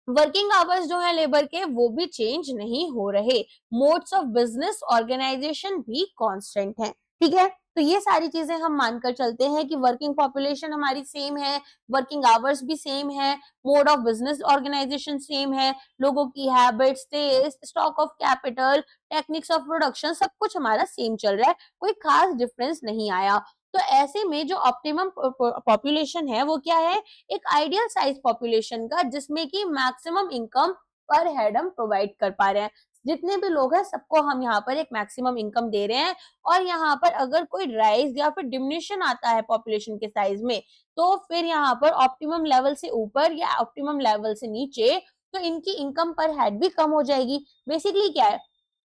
Working hours जो है लेबर के वो भी चेंज नहीं हो रहे। मोड्स ऑफ बिजनेस ऑर्गेनाइजेशन भी कांस्टेंट है। ठीक है, तो ये सारी चीजें हम मानकर चलते हैं कि वर्किंग पॉपुलेशन हमारी सेम है, वर्किंग आवर्स भी सेम है, mode of business organisation same है, लोगों की habits, taste, stock of capital, techniques of production सब कुछ हमारा सेम चल रहा है, कोई खास डिफरेंस नहीं आया। तो ऐसे में जो ऑप्टिमम पॉपुलेशन है वो क्या है, एक आइडियल साइज पॉपुलेशन का जिसमें कि मैक्सिमम इनकम पर हेड हम प्रोवाइड कर पा रहे हैं। जितने भी लोग हैं सबको हम यहाँ पर एक मैक्सिमम इनकम दे रहे हैं और यहाँ पर अगर कोई राइज या फिर डिमिनिशन आता है पॉपुलेशन के साइज में तो फिर यहाँ पर ऑप्टिमम लेवल से ऊपर या ऑप्टिमम लेवल से नीचे तो इनकी इनकम पर हेड भी कम हो जाएगी। बेसिकली क्या है,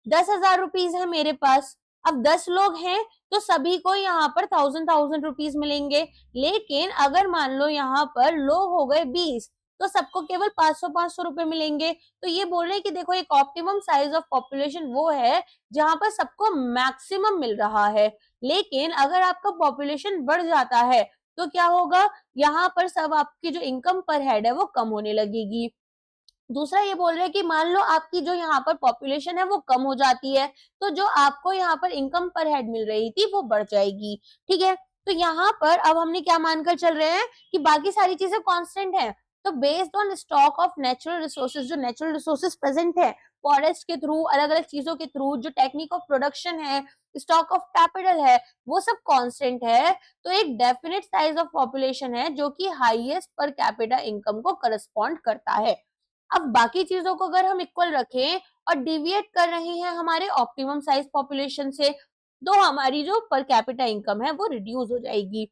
10,000 रुपीज है मेरे पास, अब 10 लोग हैं तो सभी को यहाँ पर 1000 रुपीज मिलेंगे। लेकिन अगर मान लो यहाँ पर लोग हो गए 20 तो सबको केवल 500 रुपए मिलेंगे। तो ये बोल रहे हैं कि देखो एक ऑप्टिमम साइज ऑफ पॉपुलेशन वो है जहां पर सबको मैक्सिमम मिल रहा है। लेकिन अगर आपका पॉपुलेशन बढ़ जाता है तो क्या होगा, यहाँ पर सब आपकी जो इनकम पर हेड है वो कम होने लगेगी। दूसरा ये बोल रहे हैं कि मान लो आपकी जो यहाँ पर पॉपुलेशन है वो कम हो जाती है तो जो आपको यहाँ पर इनकम पर हेड मिल रही थी वो बढ़ जाएगी। ठीक है, तो यहाँ पर अब हमने क्या मानकर चल रहे हैं कि बाकी सारी चीजें कांस्टेंट हैं, तो based on stock of natural resources, जो नेचुरल रिसोर्सेज प्रेजेंट है फॉरेस्ट के थ्रू, अलग अलग चीजों के थ्रू, जो टेक्निक ऑफ प्रोडक्शन है, स्टॉक ऑफ कैपिटल है, वो सब कांस्टेंट है, तो एक डेफिनेट साइज ऑफ पॉपुलेशन है जो कि हाईएस्ट पर कैपिटा इनकम को करस्पॉन्ड करता है। अब बाकी चीजों को अगर हम इक्वल रखें और डिविएट कर रही हैं हमारे ऑप्टिमम साइज पॉपुलेशन से, तो हमारी जो पर कैपिटा इनकम है वो रिड्यूस हो जाएगी।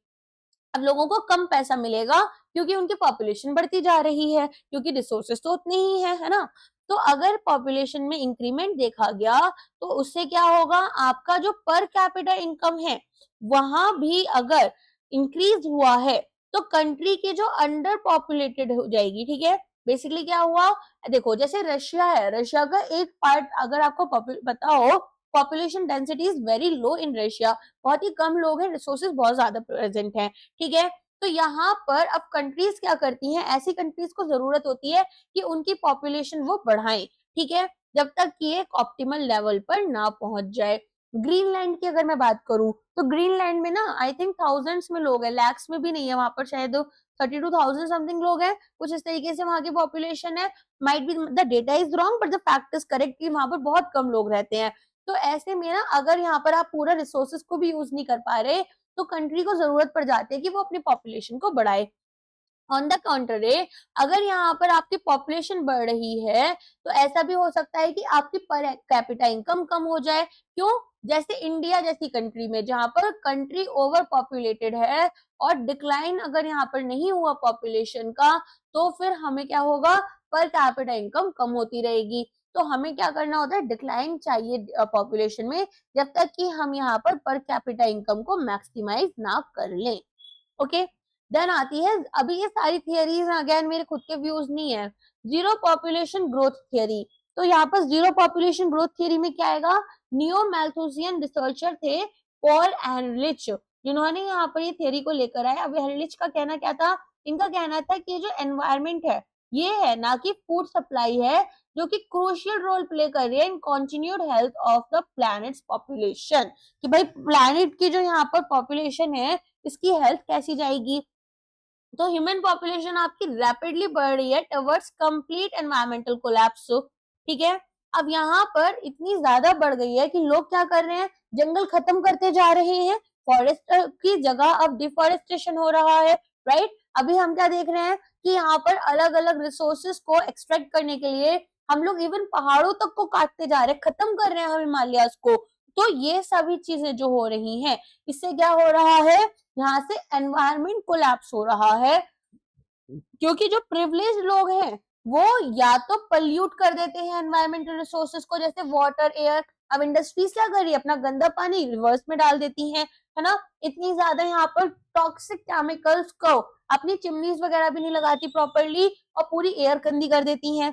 अब लोगों को कम पैसा मिलेगा क्योंकि उनकी पॉपुलेशन बढ़ती जा रही है, क्योंकि रिसोर्सेज तो उतने ही है ना। तो अगर पॉपुलेशन में इंक्रीमेंट देखा गया तो उससे क्या होगा, आपका जो पर कैपिटा इनकम है वहां भी अगर इंक्रीज हुआ है तो कंट्री की जो अंडर पॉपुलेटेड हो जाएगी। ठीक है, बेसिकली क्या हुआ, देखो जैसे रशिया है, रशिया का एक पार्ट अगर आपको पता हो, population density is very low in Russia, बहुत ही कम लोग हैं, रिसोर्सेज बहुत ज्यादा प्रेजेंट हैं। ठीक है, तो यहाँ पर अब कंट्रीज क्या करती हैं, ऐसी कंट्रीज को जरूरत होती है कि उनकी पॉपुलेशन वो बढ़ाएं। ठीक है, जब तक कि एक ऑप्टिमल लेवल पर ना पहुंच जाए। ग्रीनलैंड की अगर मैं बात करूं तो ग्रीनलैंड में ना आई थिंक थाउजेंड्स में लोग हैं, लैक्स में भी नहीं है, वहां पर शायद 32,000 समथिंग लोग हैं, कुछ इस तरीके से वहां की पॉपुलेशन है। Might be the data is wrong but the fact is correct कि वहां पर बहुत कम लोग रहते हैं। तो ऐसे में ना अगर यहाँ पर आप पूरा रिसोर्सेज को भी यूज नहीं कर पा रहे तो कंट्री को जरूरत पड़ जाती है कि वो अपनी पॉपुलेशन को बढ़ाए। ऑन द कॉन्ट्ररी, अगर यहाँ पर आपकी पॉपुलेशन बढ़ रही है तो ऐसा भी हो सकता है कि आपकी पर कैपिटा इनकम कम हो जाए। क्यों, जैसे इंडिया जैसी कंट्री में जहां पर कंट्री ओवर पॉपुलेटेड है और डिक्लाइन अगर यहाँ पर नहीं हुआ पॉपुलेशन का, तो फिर हमें क्या होगा, पर कैपिटा इनकम कम होती रहेगी। तो हमें क्या करना होता है, डिक्लाइन चाहिए पॉपुलेशन में, जब तक कि हम यहाँ पर कैपिटा इनकम को मैक्सिमाइज ना कर लें। ओके, देन आती है, अभी ये सारी थियरीज अगेन मेरे खुद के व्यूज नहीं है, जीरो पॉपुलेशन ग्रोथ थियरी। तो यहाँ पर जीरो पॉपुलेशन ग्रोथ थियरी में क्या आएगा, नियो मैल्थुसियन रिसर्चर थे पॉल एहरलिच, जिन्होंने यहाँ पर ये थियरी को लेकर आए। अब एहरलिच का कहना क्या था, इनका कहना था कि जो एनवायरमेंट है ये है ना कि फूड सप्लाई है, जो कि क्रूशियल रोल प्ले कर रही है इन continued health of the planets population, कि भाई प्लैनेट की जो यहाँ पर पॉपुलेशन है इसकी हेल्थ कैसी जाएगी। तो ह्यूमन पॉपुलेशन आपकी रैपिडली बढ़ रही है टवर्ड्स कंप्लीट एनवायरमेंटल कोलैप्स। ठीक है, अब यहाँ पर इतनी ज्यादा बढ़ गई है कि लोग क्या कर रहे हैं, जंगल खत्म करते जा रहे हैं, फॉरेस्ट की जगह अब डिफॉरेस्टेशन हो रहा है। राइट, अभी हम क्या देख रहे हैं कि यहाँ पर अलग अलग रिसोर्सेज को एक्सट्रैक्ट करने के लिए हम लोग इवन पहाड़ों तक को काटते जा रहे हैं, खत्म कर रहे हैं हम हिमालयास को। तो ये सभी चीजें जो हो रही हैं, इससे क्या हो रहा है, यहाँ से एनवायरमेंट कोलैप्स हो रहा है, क्योंकि जो प्रिविलेज लोग हैं वो या तो पल्यूट कर देते हैं एनवायरमेंटल रिसोर्सेज को, जैसे वाटर, एयर। अब इंडस्ट्रीज क्या कर रही है, अपना गंदा पानी रिवर्स में डाल देती हैं, है ना, इतनी ज्यादा यहाँ पर टॉक्सिक केमिकल्स को, अपनी चिमनीज वगैरह भी नहीं लगाती प्रॉपरली और पूरी एयर गंदी कर देती हैं।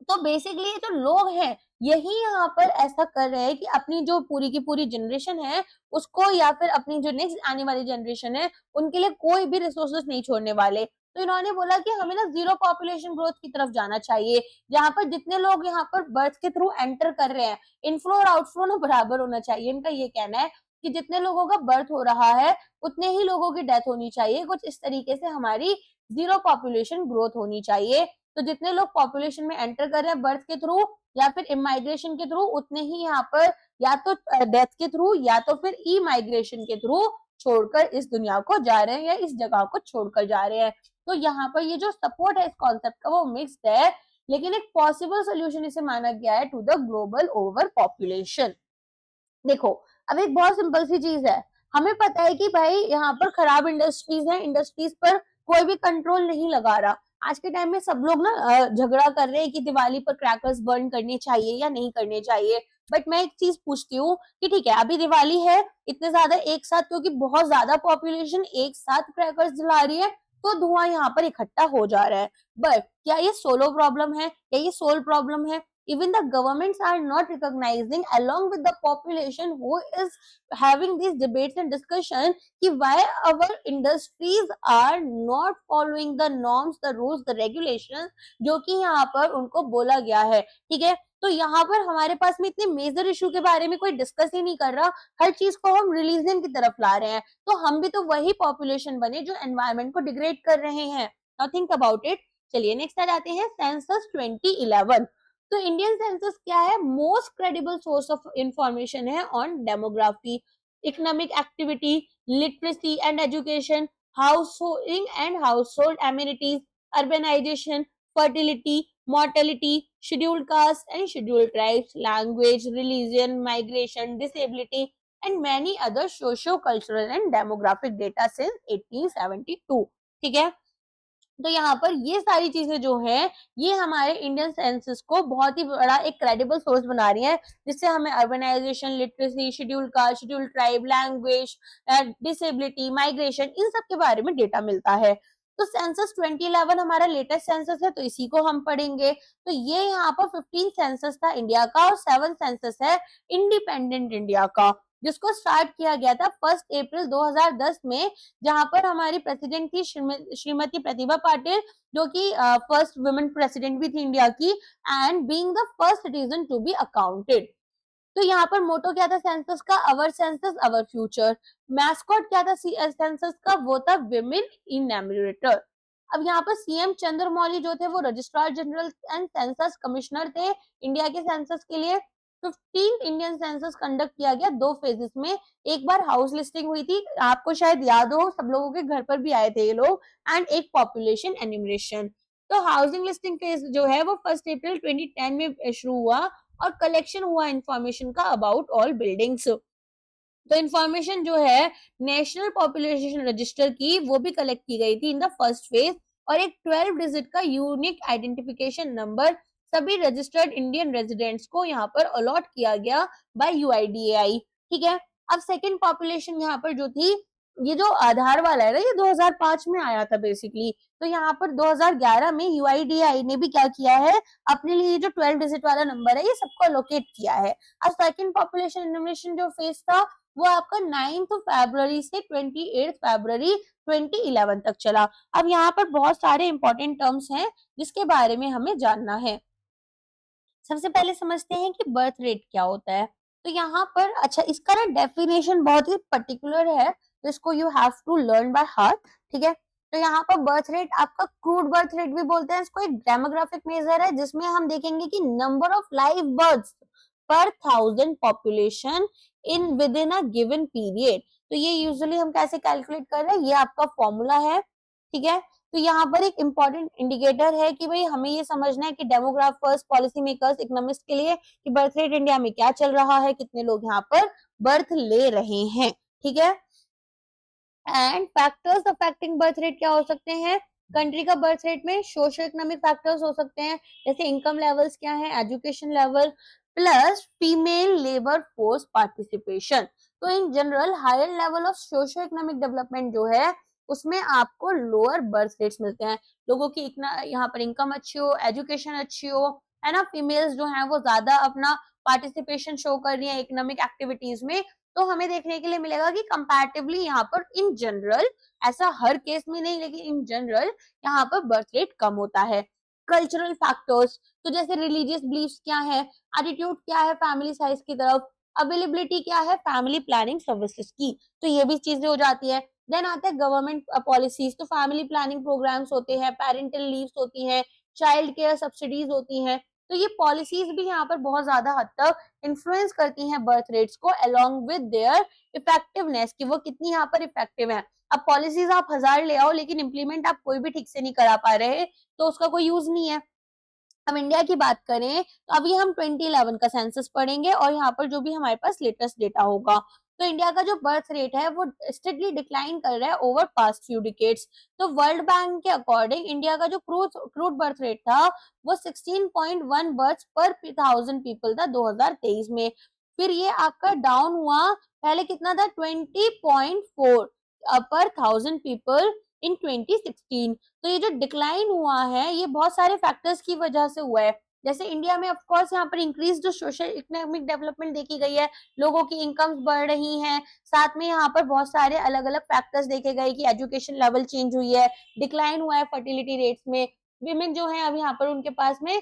तो बेसिकली जो लोग हैं यही यहाँ पर ऐसा कर रहे हैं कि अपनी जो पूरी की पूरी जनरेशन है उसको, या फिर अपनी जो नेक्स्ट आने वाली जनरेशन है उनके लिए कोई भी रिसोर्सेज नहीं छोड़ने वाले। तो इन्होंने बोला कि हमें ना जीरो पॉपुलेशन ग्रोथ की तरफ जाना चाहिए, जहां पर जितने लोग यहाँ पर बर्थ के थ्रू एंटर कर रहे हैं, इनफ्लो और आउटफ्लो ना बराबर होना चाहिए। इनका ये कहना है कि जितने लोगों का बर्थ हो रहा है उतने ही लोगों की डेथ होनी चाहिए, कुछ इस तरीके से हमारी जीरो पॉपुलेशन ग्रोथ होनी चाहिए। तो जितने लोग पॉपुलेशन में एंटर कर रहे हैं बर्थ के थ्रू या फिर इमाइग्रेशन के थ्रू, उतने ही यहाँ पर या तो डेथ के थ्रू या तो फिर ई माइग्रेशन के थ्रू छोड़कर इस दुनिया को जा रहे हैं या इस जगह को छोड़कर जा रहे हैं। तो यहाँ पर ये जो सपोर्ट है इस कॉन्सेप्ट का वो मिक्स्ड है, लेकिन एक पॉसिबल सोल्यूशन इसे माना गया है to the global over population. देखो, अब एक बहुत सिंपल सी चीज है, हमें पता है कि भाई यहाँ पर खराब इंडस्ट्रीज हैं, इंडस्ट्रीज पर कोई भी कंट्रोल नहीं लगा रहा। आज के टाइम में सब लोग ना झगड़ा कर रहे हैं कि दिवाली पर क्रैकर्स बर्न करने चाहिए या नहीं करने चाहिए। बट मैं एक चीज पूछती हूँ कि ठीक है अभी दिवाली है, इतने ज्यादा एक साथ, क्योंकि बहुत ज्यादा पॉपुलेशन एक साथ क्रैकर्स जला रही है तो धुआं यहाँ पर इकट्ठा हो जा रहा है। बट क्या ये सोलो प्रॉब्लम है, क्या ये सोल प्रॉब्लम है? Even the governments are not recognizing along with the population who is having these debates and discussion कि why our industries are not following the norms, the rules, the regulations जो कि यहाँ पर उनको बोला गया है। ठीक है, तो यहाँ पर हमारे पास में इतने मेजर इशू के बारे में कोई डिस्कस ही नहीं कर रहा, हर चीज को हम रिलीजन की तरफ ला रहे हैं। तो हम भी तो वही पॉपुलेशन बने जो एनवायरमेंट को डिग्रेड कर रहे हैं। Now think about it. चलिए नेक्स्ट आ जाते हैं सेंसस 2011। तो इंडियन सेंसस क्या है? Most credible source of information है on demography, economic activity, literacy and education, householding and household amenities, urbanization, fertility, mortality, scheduled castes and scheduled tribes, language, religion, migration, disability, and many other socio-cultural and demographic data since 1872। ठीक है, तो यहाँ पर ये सारी चीजें जो है ये हमारे इंडियन सेंसस को बहुत ही बड़ा एक क्रेडिबल सोर्स बना रही है, जिससे हमें urbanization, literacy, scheduled caste, scheduled tribe, language, disability, migration, इन सब के बारे में डेटा मिलता है। तो सेंसस 2011 हमारा लेटेस्ट सेंसस है, तो इसी को हम पढ़ेंगे। तो ये यहाँ पर 15 सेंसस था इंडिया का और 7 सेंसस है इंडिपेंडेंट इंडिया का, जिसको स्टार्ट किया गया था 1 अप्रैल 2010 में, जहां पर हमारी प्रेसिडेंट थी श्रीमती प्रतिभा पाटिल, जो कि फर्स्ट वुमेन प्रेसिडेंट भी थी इंडिया की, and being the first citizen to be accounted. तो यहाँ पर मोटो क्या था सेंसस का? Our census our future. Mascot क्या था सेंसस का? वो था विमेन इनैमरेटर। अब यहाँ पर सीएम चंद्रमौली जो थे वो registrar general and census commissioner थे इंडिया के सेंसस के लिए। 15 इंडियन सेंसस कंडक्ट किया गया 2 फेजेस में। एक बार हाउस लिस्टिंग हुई थी, आपको शायद याद हो, सब लोगों के घर पर भी आए थे ये लोग, एंड एक पॉपुलेशन एनिमरेशन। तो हाउसिंग लिस्टिंग फेज जो है वो 1 अप्रैल 2010 में शुरू हुआ और कलेक्शन हुआ इंफॉर्मेशन का अबाउट ऑल बिल्डिंग्स। तो इंफॉर्मेशन जो है नेशनल पॉपुलेशन रजिस्टर की वो भी कलेक्ट की गई थी इन द फर्स्ट फेज, और एक 12 डिजिट का यूनिक आइडेंटिफिकेशन नंबर सभी रजिस्टर्ड इंडियन रेजिडेंट्स को यहाँ पर अलॉट किया गया बाय यूआईडीएआई। ठीक है, अब सेकंड पॉपुलेशन यहाँ पर जो थी, ये जो आधार वाला है ना, ये 2005 में आया था बेसिकली। तो यहाँ पर 2011 में यूआईडीएआई ने भी क्या किया है, अपने लिए जो 12 डिजिट वाला नंबर है ये सबको अलोकेट किया है। अब सेकंड पॉपुलेशन एनुमरेशन जो फेज था वो आपका 9 फरवरी से 28 फरवरी 2011 तक चला। अब यहाँ पर बहुत सारे इंपॉर्टेंट टर्म्स हैं जिसके बारे में हमें जानना है। सबसे पहले समझते हैं कि बर्थ रेट क्या होता है। तो यहाँ पर अच्छा, इसका ना डेफिनेशन बहुत ही पर्टिकुलर है, तो इसको you have to learn by heart. ठीक है, तो यहाँ पर बर्थ रेट आपका क्रूड बर्थ रेट भी बोलते हैं इसको, एक डेमोग्राफिक मेजर है जिसमें हम देखेंगे कि नंबर ऑफ लाइव बर्थ्स पर 1000 population in with in a given period. तो ये यूजुअली हम कैसे कैलकुलेट कर रहे हैं, ये आपका फॉर्मूला है। ठीक है, तो यहाँ पर एक इंपॉर्टेंट इंडिकेटर है कि भाई हमें ये समझना है कि डेमोग्राफर्स, पॉलिसी मेकर्स, इकोनॉमिस्ट के लिए कि बर्थ रेट इंडिया में क्या चल रहा है, कितने लोग यहाँ पर बर्थ ले रहे हैं। ठीक है, and factors affecting birth rate क्या हो सकते हैं? कंट्री का बर्थ रेट में सोशो इकोनॉमिक फैक्टर्स हो सकते हैं, जैसे इनकम लेवल्स क्या है, education level, plus female labour force participation. तो in general higher level of socio economic development जो है उसमें आपको लोअर बर्थ रेट्स मिलते हैं। लोगों की यहाँ पर इनकम अच्छी हो, एजुकेशन अच्छी हो, है ना, फीमेल्स जो है वो ज्यादा अपना पार्टिसिपेशन शो कर रही है इकोनॉमिक एक्टिविटीज में, तो हमें देखने के लिए मिलेगा कि कंपैरेटिवली यहाँ पर इन जनरल, ऐसा हर केस में नहीं लेकिन इन जनरल यहाँ पर बर्थ रेट कम होता है। कल्चरल फैक्टर्स, तो जैसे रिलीजियस बिलीफ्स क्या है, एटीट्यूड क्या है फैमिली साइज की तरफ, अवेलेबिलिटी क्या है फैमिली प्लानिंग सर्विसेज की, तो ये भी चीजें हो जाती है। देन आता है गवर्नमेंट पॉलिसीज, तो फैमिली प्लानिंग प्रोग्राम्स होते हैं, पेरेंटल लीव्स होती हैं, चाइल्ड केयर सब्सिडीज होती हैं। तो ये पॉलिसीज भी यहाँ पर बहुत ज्यादा हद तक इन्फ्लुएंस करती हैं बर्थ रेट्स को, अलोंग विद देयर इफेक्टिवनेस, कि वो कितनी यहाँ पर इफेक्टिव है। अब पॉलिसीज आप 1000 ले आओ लेकिन इंप्लीमेंट आप कोई भी ठीक से नहीं करा पा रहे, तो उसका कोई यूज नहीं है। हम इंडिया की बात करें तो अभी हम 2011 का सेंसस पढ़ेंगे और यहाँ पर जो भी हमारे पास लेटेस्ट डेटा होगा, तो इंडिया का जो बर्थ रेट है वो स्टेडली डिक्लाइन कर रहा है ओवर पास्ट फ्यू डिकेड्स। तो वर्ल्ड बैंक के अकॉर्डिंग इंडिया का जो क्रूड बर्थ रेट था वो 16.1 बर्थ पर 1000 पीपल था 2023 में। फिर ये आपका डाउन हुआ, पहले कितना था 20.4 पर 1000 पीपल इन 2016। तो ये जो डिक्लाइन हुआ है ये बहुत सारे फैक्टर्स की वजह से हुआ है। जैसे इंडिया में ऑफ कोर्स यहाँ पर इंक्रीज जो सोशल इकोनॉमिक डेवलपमेंट देखी गई है, लोगों की इनकम्स बढ़ रही हैं, साथ में यहाँ पर बहुत सारे अलग अलग फैक्टर्स देखे गए कि एजुकेशन लेवल चेंज हुई है, डिक्लाइन हुआ है फर्टिलिटी रेट्स में, विमेन जो है अब यहाँ पर उनके पास में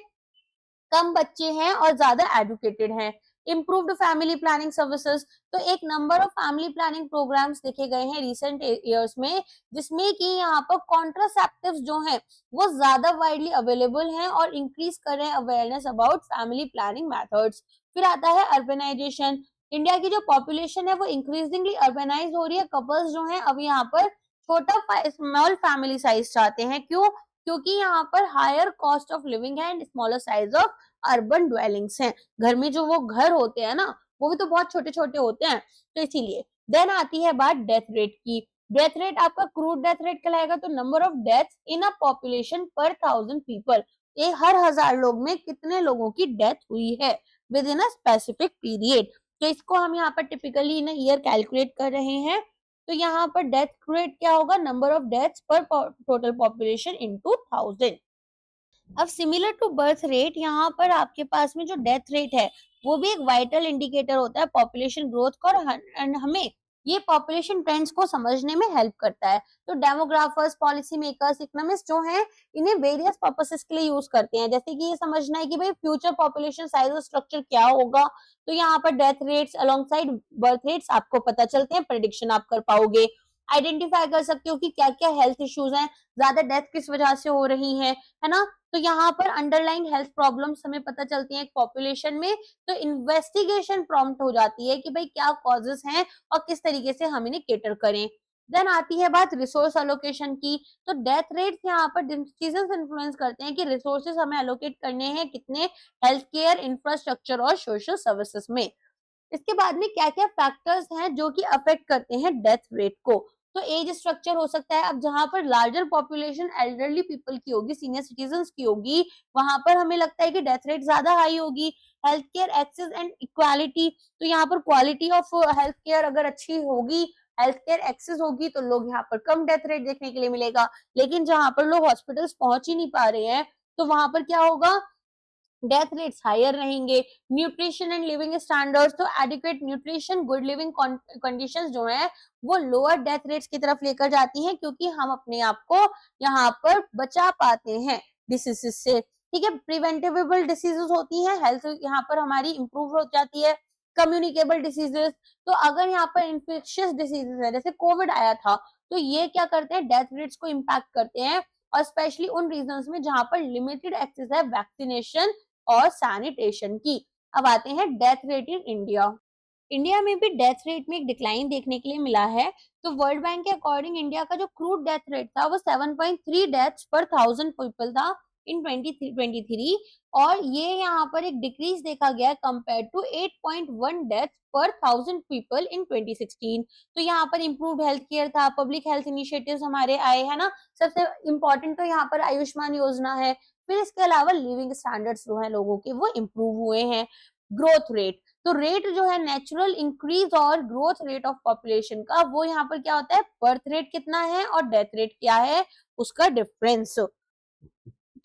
कम बच्चे हैं और ज्यादा एजुकेटेड हैं। इम्प्रूव्ड फैमिली प्लानिंग सर्विसेज, तो एक number of family planning programmes देखे गए हैं रिसेंट ईयर्स में, जिसमें कि यहाँ पर कॉन्ट्रासेप्टिव्स जो हैं वो ज्यादा वाइडली अवेलेबल हैं और इंक्रीज कर रहे हैं awareness about family planning methods. फिर आता है अर्बनाइजेशन। इंडिया की जो पॉपुलेशन है वो इंक्रीजिंगली अर्बनाइज हो रही है। कपल्स जो हैं अब यहाँ पर छोटा स्मॉल फैमिली साइज चाहते हैं। क्यों? क्योंकि यहाँ पर हायर कॉस्ट ऑफ लिविंग है and smaller size of urban dwellings हैं। घर में जो वो घर होते हैं ना, वो भी तो बहुत छोटे छोटे होते हैं, तो इसीलिए। देन आती है बात डेथ रेट की। डेथ रेट आपका क्रूड डेथ रेट कहलाएगा, तो number of deaths in a population पर 1000 पीपल, ये हर 1000 लोग में कितने लोगों की डेथ हुई है with in a specific period. तो इसको हम यहाँ पर टिपिकली इन ईयर कैलकुलेट कर रहे हैं। तो यहाँ पर डेथ रेट क्या होगा? नंबर ऑफ डेथ्स पर टोटल पॉपुलेशन इनटू 1000। अब सिमिलर टू बर्थ रेट, यहाँ पर आपके पास में जो डेथ रेट है वो भी एक वाइटल इंडिकेटर होता है पॉपुलेशन ग्रोथ का, और हमें ये पॉपुलेशन ट्रेंड्स को समझने में हेल्प करता है। तो डेमोग्राफर्स, पॉलिसी मेकर्स, इकोनॉमिस्ट जो हैं, इन्हें वेरियस पर्पसेस के लिए यूज करते हैं, जैसे कि ये समझना है कि भाई फ्यूचर पॉपुलेशन साइज और स्ट्रक्चर क्या होगा। तो यहाँ पर death rates alongside birth rates आपको पता चलते हैं, प्रेडिक्शन आप कर पाओगे, आइडेंटिफाई कर सकते हो कि क्या क्या हेल्थ इश्यूज हैं, ज्यादा डेथ किस वजह से हो रही है ना। तो यहाँ पर अंडरलाइन हेल्थ प्रॉब्लम्स हमें पता चलती हैं पॉपुलेशन में, तो इन्वेस्टिगेशन प्रॉम्प्ट हो जाती है कि भाई क्या कॉजेस हैं और किस तरीके से हम इन्हें केटर करें। देन आती है बात रिसोर्स एलोकेशन की। तो डेथ रेट्स यहाँ पर डिसीजंस इन्फ्लुएंस करते हैं कि रिसोर्सेज हमें एलोकेट करने हैं कितने हेल्थ केयर, इंफ्रास्ट्रक्चर और सोशल सर्विसेज में। इसके बाद में क्या क्या फैक्टर्स हैं जो कि अफेक्ट करते हैं डेथ रेट को। तो एज स्ट्रक्चर हो सकता है, अब जहां पर लार्जर पॉपुलेशन एल्डरली पीपल की होगी, सीनियर सिटीजन्स की होगी, वहां पर हमें लगता है कि डेथ रेट ज्यादा हाई होगी। Health care access and equality, तो यहाँ पर क्वालिटी ऑफ हेल्थ केयर अगर अच्छी होगी, हेल्थ केयर एक्सेस होगी, तो लोग यहाँ पर कम डेथ रेट देखने के लिए मिलेगा। लेकिन जहां पर लोग हॉस्पिटल्स पहुंच ही नहीं पा रहे हैं, तो वहां पर क्या होगा? डेथ रेट्स हायर रहेंगे। न्यूट्रिशन एंड लिविंग स्टैंडर्ड्स, तो adequate nutrition, good living conditions जो है वो लोअर डेथ रेट्स की तरफ लेकर जाती हैं, क्योंकि हम अपने आप को यहाँ पर बचा पाते हैं डिसीजेस से। ठीक है, प्रिवेंटेबल डिसीजेस होती हैं, हेल्थ यहाँ पर हमारी इंप्रूव हो जाती है। कम्युनिकेबल डिसीजेस, तो अगर यहाँ पर इन्फेक्शियस डिसीजेस है, जैसे कोविड आया था, तो ये क्या करते हैं? डेथ रेट्स को इम्पैक्ट करते हैं, और स्पेशली उन रीजन्स में जहां पर लिमिटेड एक्सेस है वैक्सीनेशन और सैनिटेशन की। अब आते हैं death rate in India. India में भी डेथ रेट में एक डिक्लाइन देखने के लिए मिला है। तो वर्ल्ड बैंक के अकॉर्डिंग इंडिया का जो क्रूड डेथ रेट था वो 7.3 डेथ्स पर 1000 पीपल था इन 2023, और ये यहाँ पर एक डिक्रीज देखा गया है कंपेयर टू 8.1 डेथ पर 1000 पीपल इन 2016। तो यहाँ पर इम्प्रूव्ड हेल्थ केयर था, पब्लिक हेल्थ इनिशिएटिव्स हमारे आए है ना। सबसे इम्पोर्टेंट तो यहाँ पर आयुष्मान योजना है। फिर इसके अलावा लिविंग स्टैंडर्ड्स जो है लोगों के वो इम्प्रूव हुए हैं। ग्रोथ रेट, तो रेट जो है नेचुरल इंक्रीज और ग्रोथ रेट ऑफ पॉपुलेशन का, वो यहाँ पर क्या होता है? बर्थ रेट कितना है और डेथ रेट क्या है, उसका डिफरेंस।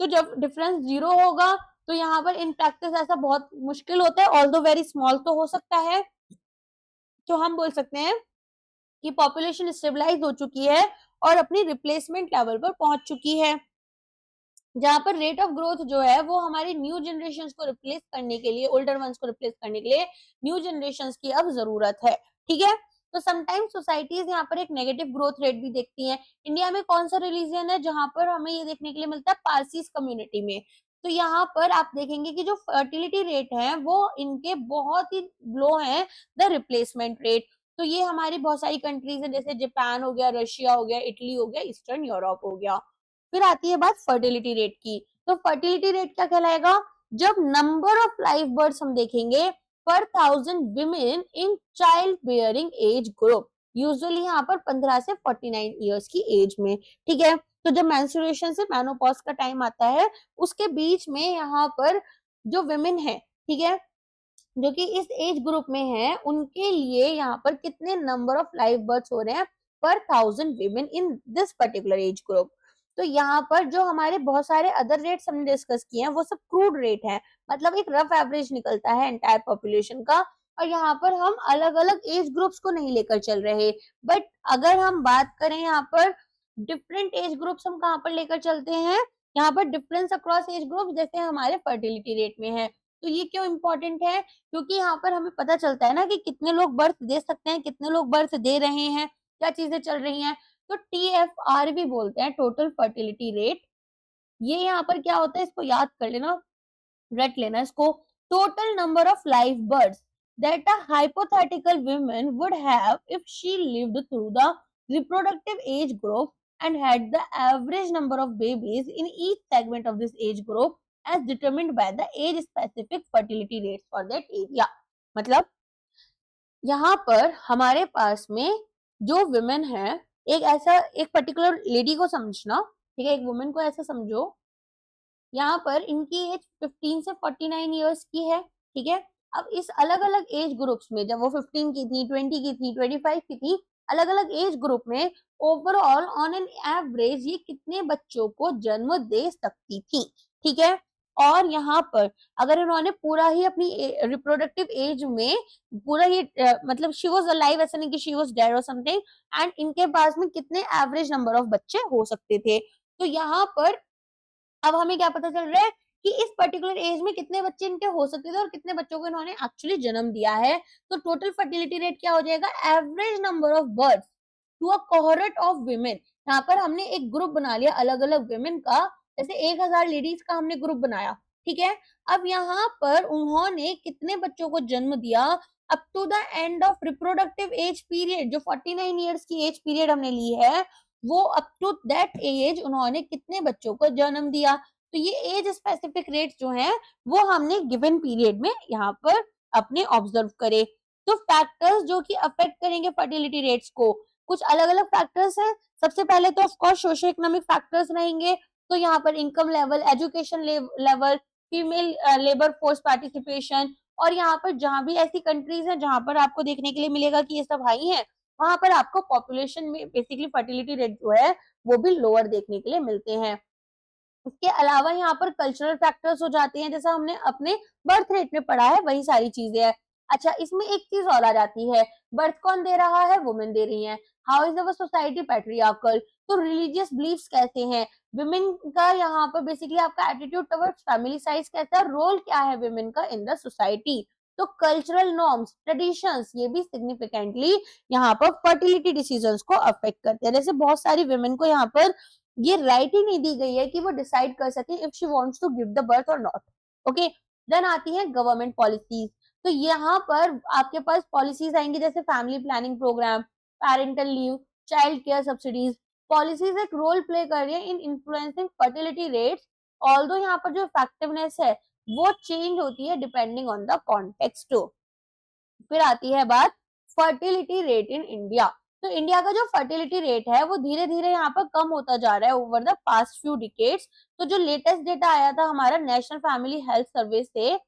तो जब डिफरेंस 0 होगा तो यहाँ पर इन प्रैक्टिस ऐसा बहुत मुश्किल होता है, ऑल्दो वेरी स्मॉल तो हो सकता है। तो हम बोल सकते हैं कि पॉपुलेशन स्टेबलाइज हो चुकी है और अपनी रिप्लेसमेंट लेवल पर पहुंच चुकी है, जहां पर रेट ऑफ ग्रोथ जो है वो हमारी न्यू जनरेशन को रिप्लेस करने के लिए, ओल्डर वंस को रिप्लेस करने के लिए न्यू जनरेशन की अब जरूरत है। ठीक है, तो समटाइम्स सोसाइटीज यहाँ पर एक नेगेटिव ग्रोथ रेट भी देखती हैं। इंडिया में कौन सा रिलीजन है जहां पर हमें ये देखने के लिए मिलता है? पारसीज कम्युनिटी में। तो यहाँ पर आप देखेंगे कि जो फर्टिलिटी रेट है वो इनके बहुत ही लो है द रिप्लेसमेंट रेट। तो ये हमारी बहुत सारी कंट्रीज है, जैसे जापान हो गया, रशिया हो गया, इटली हो गया, ईस्टर्न यूरोप हो गया। फिर आती है बात फर्टिलिटी रेट की। तो फर्टिलिटी रेट क्या कहलाएगा? जब नंबर ऑफ लाइव बर्ड्स हम देखेंगे पर 1000 women in child bearing age group, usually यहाँ पर 15 से 49 ईयर्स की एज में। ठीक है, तो जब मेंस्ट्रुएशन से मेनोपॉज का टाइम आता है उसके बीच में यहाँ पर जो विमेन है, ठीक है, जो कि इस एज ग्रुप में है, उनके लिए यहाँ पर कितने नंबर ऑफ लाइव बर्थ्स हो रहे हैं पर 1000 women in this particular age group. तो यहाँ पर जो हमारे बहुत सारे अदर रेट्स हमने डिस्कस किए हैं वो सब क्रूड रेट है, मतलब एक रफ एवरेज निकलता है एंटायर पॉपुलेशन का, और यहाँ पर हम अलग अलग एज ग्रुप्स को नहीं लेकर चल रहे। बट अगर हम बात करें यहाँ पर डिफरेंट एज ग्रुप्स हम कहाँ पर लेकर चलते हैं? यहाँ पर डिफरेंस अक्रॉस एज ग्रुप जैसे हमारे फर्टिलिटी रेट में है। तो ये क्यों इम्पोर्टेंट है? क्योंकि यहाँ पर हमें पता चलता है ना कि कितने लोग बर्थ दे सकते हैं, कितने लोग बर्थ दे रहे हैं, क्या चीजें चल रही हैं। तो TFR भी बोलते हैं, टोटल फर्टिलिटी रेट। ये यहाँ पर क्या होता है, इसको याद कर लेना, रट लेना इसको। Total number of live birds that a hypothetical woman would have if she lived through the reproductive age group and had the average number of babies in each segment of this age group as determined by the age specific fertility rates for that area। मतलब यहाँ पर हमारे पास में जो women है, एक ऐसा एक पर्टिकुलर लेडी को समझना, ठीक है, एक वुमेन को ऐसा समझो, यहाँ पर इनकी एज 15 से 49 इयर्स की है, ठीक है। अब इस अलग अलग एज ग्रुप्स में, जब वो 15 की थी, 20 की थी, 25 की थी, अलग अलग एज ग्रुप में ओवरऑल ऑन एन एवरेज ये कितने बच्चों को जन्म दे सकती थी, ठीक है। और यहाँ पर अगर इन्होंने पूरा ही अपनी रिप्रोडक्टिव एज में पूरा ही मतलब शी वाज अलाइव, ऐसा नहीं कि शी वाज डेड और समथिंग, एंड इनके पास में कितने एवरेज नंबर ऑफ बच्चे हो सकते थे। तो यहाँ पर अब हमें क्या पता चल रहा है कि इस पर्टिकुलर एज में कितने बच्चे इनके हो सकते थे और कितने बच्चों को इन्होंने एक्चुअली जन्म दिया है। तो टोटल फर्टिलिटी रेट क्या हो जाएगा, average number of birth to a cohort of women. यहाँ पर हमने एक ग्रुप बना लिया अलग अलग विमेन का, जैसे 1000 लेडीज का हमने ग्रुप बनाया, ठीक है। अब यहाँ पर उन्होंने कितने बच्चों को जन्म दिया up to the end of reproductive age period, जो 49 ईयर्स की एज पीरियड हमने ली है, वो अप टू दैट एज उन्होंने कितने बच्चों को जन्म दिया। तो ये एज स्पेसिफिक रेट्स जो हैं वो हमने गिवन पीरियड में यहाँ पर अपने ऑब्जर्व करे। तो फैक्टर्स जो कि अफेक्ट करेंगे फर्टिलिटी रेट्स को, कुछ अलग अलग फैक्टर्स हैं। सबसे पहले तो of course socio economic factors रहेंगे, तो यहाँ पर income level, education level, female labour force participation, और यहाँ पर जहां भी ऐसी कंट्रीज हैं जहां पर आपको देखने के लिए मिलेगा कि ये सब हाई है, वहां पर आपको पॉपुलेशन में बेसिकली फर्टिलिटी रेट जो है वो भी लोअर देखने के लिए मिलते हैं। इसके अलावा यहाँ पर कल्चरल फैक्टर्स हो जाते हैं, जैसा हमने अपने बर्थ रेट में पढ़ा है वही सारी चीजें हैं। अच्छा, इसमें एक चीज और आ जाती है, बर्थ कौन दे रहा है, वुमेन दे रही है। How is our society patriarchal, तो रिलीजियस बिलीफ्स कैसे हैं, विमेन का यहाँ पर बेसिकली आपका एटीट्यूड टुवर्ड्स फैमिली साइज कैसा है, रोल क्या है विमेन का इन द सोसाइटी। तो कल्चरल नॉर्म्स, ट्रेडिशंस, ये भी सिग्निफिकेंटली यहाँ पर फर्टिलिटी डिसीजंस को अफेक्ट करते हैं। जैसे बहुत सारी विमेन को यहाँ पर ये राइट ही नहीं दी गई है कि वो डिसाइड कर सके if she wants to give the birth और नॉट। ओके, देन आती है गवर्नमेंट पॉलिसीज। तो यहाँ पर आपके पास पॉलिसीज आएंगी जैसे family planning program, parental leave, child care subsidies. Policies एक रोल प्ले कर रही है in influencing fertility rates, although यहाँ पर जो इफेक्टिवनेस है वो चेंज होती है डिपेंडिंग ऑन द कॉन्टेक्स्ट। फिर आती है बात फर्टिलिटी रेट इन इंडिया। तो इंडिया का जो फर्टिलिटी रेट है वो धीरे धीरे यहाँ पर कम होता जा रहा है over the past few decades. तो जो लेटेस्ट डेटा आया था हमारा नेशनल फैमिली हेल्थ सर्वे से,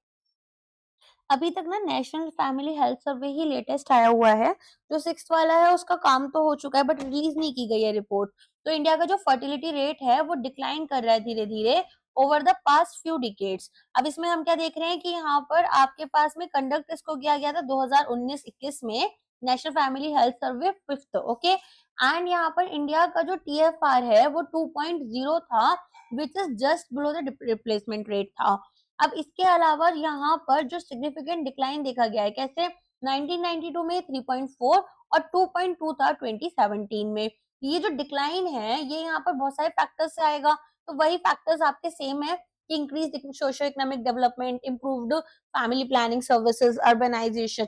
अभी तक ना नेशनल फैमिली हेल्थ सर्वे ही लेटेस्ट आया हुआ है, जो 6th वाला है उसका काम तो हो चुका है बट रिलीज नहीं की गई है रिपोर्ट। तो इंडिया का जो फर्टिलिटी रेट है वो डिक्लाइन कर रहा है धीरे धीरे over the past few decades. अब इसमें हम क्या देख रहे हैं कि यहाँ पर आपके पास में कंडक्ट इसको किया गया था 2019-21 में, national family health survey 5th, okay. And यहाँ पर इंडिया का जो TFR है वो 2.0 था, which is just below the replacement rate था। अब इसके अलावा यहाँ पर जो सिग्निफिकेंट डिक्लाइन देखा गया है, कैसे 1992 में 3.4 और 2.2 था 2017 में। ये जो डिक्लाइन है ये यहाँ पर बहुत सारे फैक्टर्स से आएगा, तो वही फैक्टर्स आपके सेम है कि increase socio economic development, improved family planning services, urbanisation.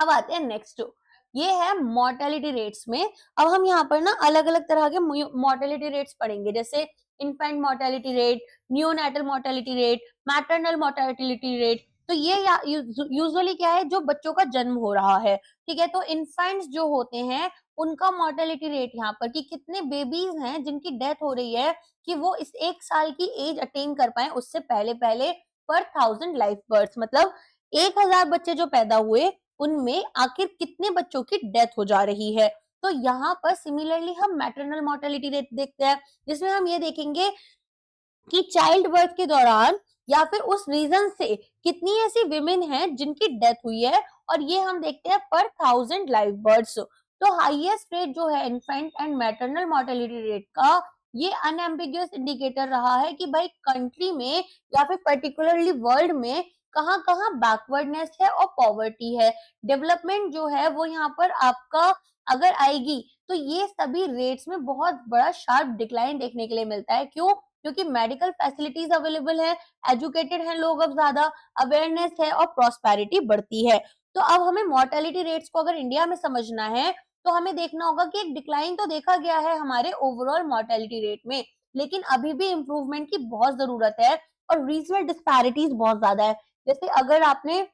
अब आते हैं नेक्स्ट, ये है मोर्टेलिटी रेट्स में। अब हम यहाँ पर ना अलग अलग तरह के मोर्टेलिटी रेट्स पढ़ेंगे, जैसे infant mortality rate, neonatal mortality rate, maternal mortality rate. तो ये यूजुअली क्या है, जो बच्चों का जन्म हो रहा है, ठीक है। तो इन्फेंट्स जो होते हैं उनका मोर्टेलिटी रेट यहाँ पर कि कितने बेबीज हैं जिनकी डेथ हो रही है कि वो इस 1 साल की एज अटेन कर पाए उससे पहले पहले, पर 1000 लाइफ बर्थ, मतलब 1000 बच्चे जो पैदा हुए उनमें आखिर कितने बच्चों की डेथ हो जा रही है। तो यहाँ पर सिमिलरली हम मैटरनल मोर्टेलिटी रेट देखते हैं, जिसमें हम ये देखेंगे कि चाइल्ड बर्थ के दौरान या फिर उस रीजन से कितनी ऐसी विमेन हैं जिनकी डेथ हुई है, और ये हम देखते हैं पर 1000 लाइव बर्ड्स। तो हाईएस्ट रेट जो है infant and maternal mortality rate का, ये अनएम्बिगुअस इंडिकेटर रहा है कि भाई कंट्री में या फिर पर्टिकुलरली वर्ल्ड में कहाँ कहाँ बैकवर्डनेस है और पॉवर्टी है। डेवलपमेंट जो है वो यहाँ पर आपका अगर आएगी तो ये सभी रेट्स में बहुत बड़ा शार्प डिक्लाइन देखने के लिए मिलता है। क्यों? क्योंकि मेडिकल फैसिलिटीज अवेलेबल है, एजुकेटेड हैं लोग अब ज्यादा, अवेयरनेस है और प्रॉस्पेरिटी बढ़ती है। तो अब हमें मोर्टेलिटी रेट्स को अगर इंडिया में समझना है तो हमें देखना होगा कि एक डिक्लाइन तो देखा गया है हमारे ओवरऑल मोर्टेलिटी रेट में, लेकिन अभी भी इम्प्रूवमेंट की बहुत जरूरत है और रीजनल डिस्पैरिटीज बहुत ज्यादा है। जैसे अगर आपने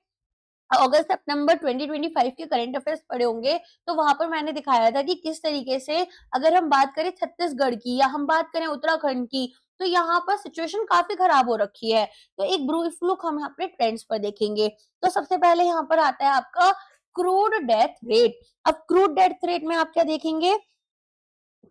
अगस्त सितंबर 2025 के करंट अफेयर्स पढ़े होंगे तो वहां पर मैंने दिखाया था कि किस तरीके से अगर हम बात करें छत्तीसगढ़ की या हम बात करें उत्तराखंड की तो यहाँ पर सिचुएशन काफी खराब हो रखी है। तो एक ब्रीफ लुक हम यहाँ पे ट्रेंड्स पर देखेंगे। तो सबसे पहले यहाँ पर आता है आपका क्रूड डेथ रेट। अब क्रूड डेथ रेट में आप क्या देखेंगे?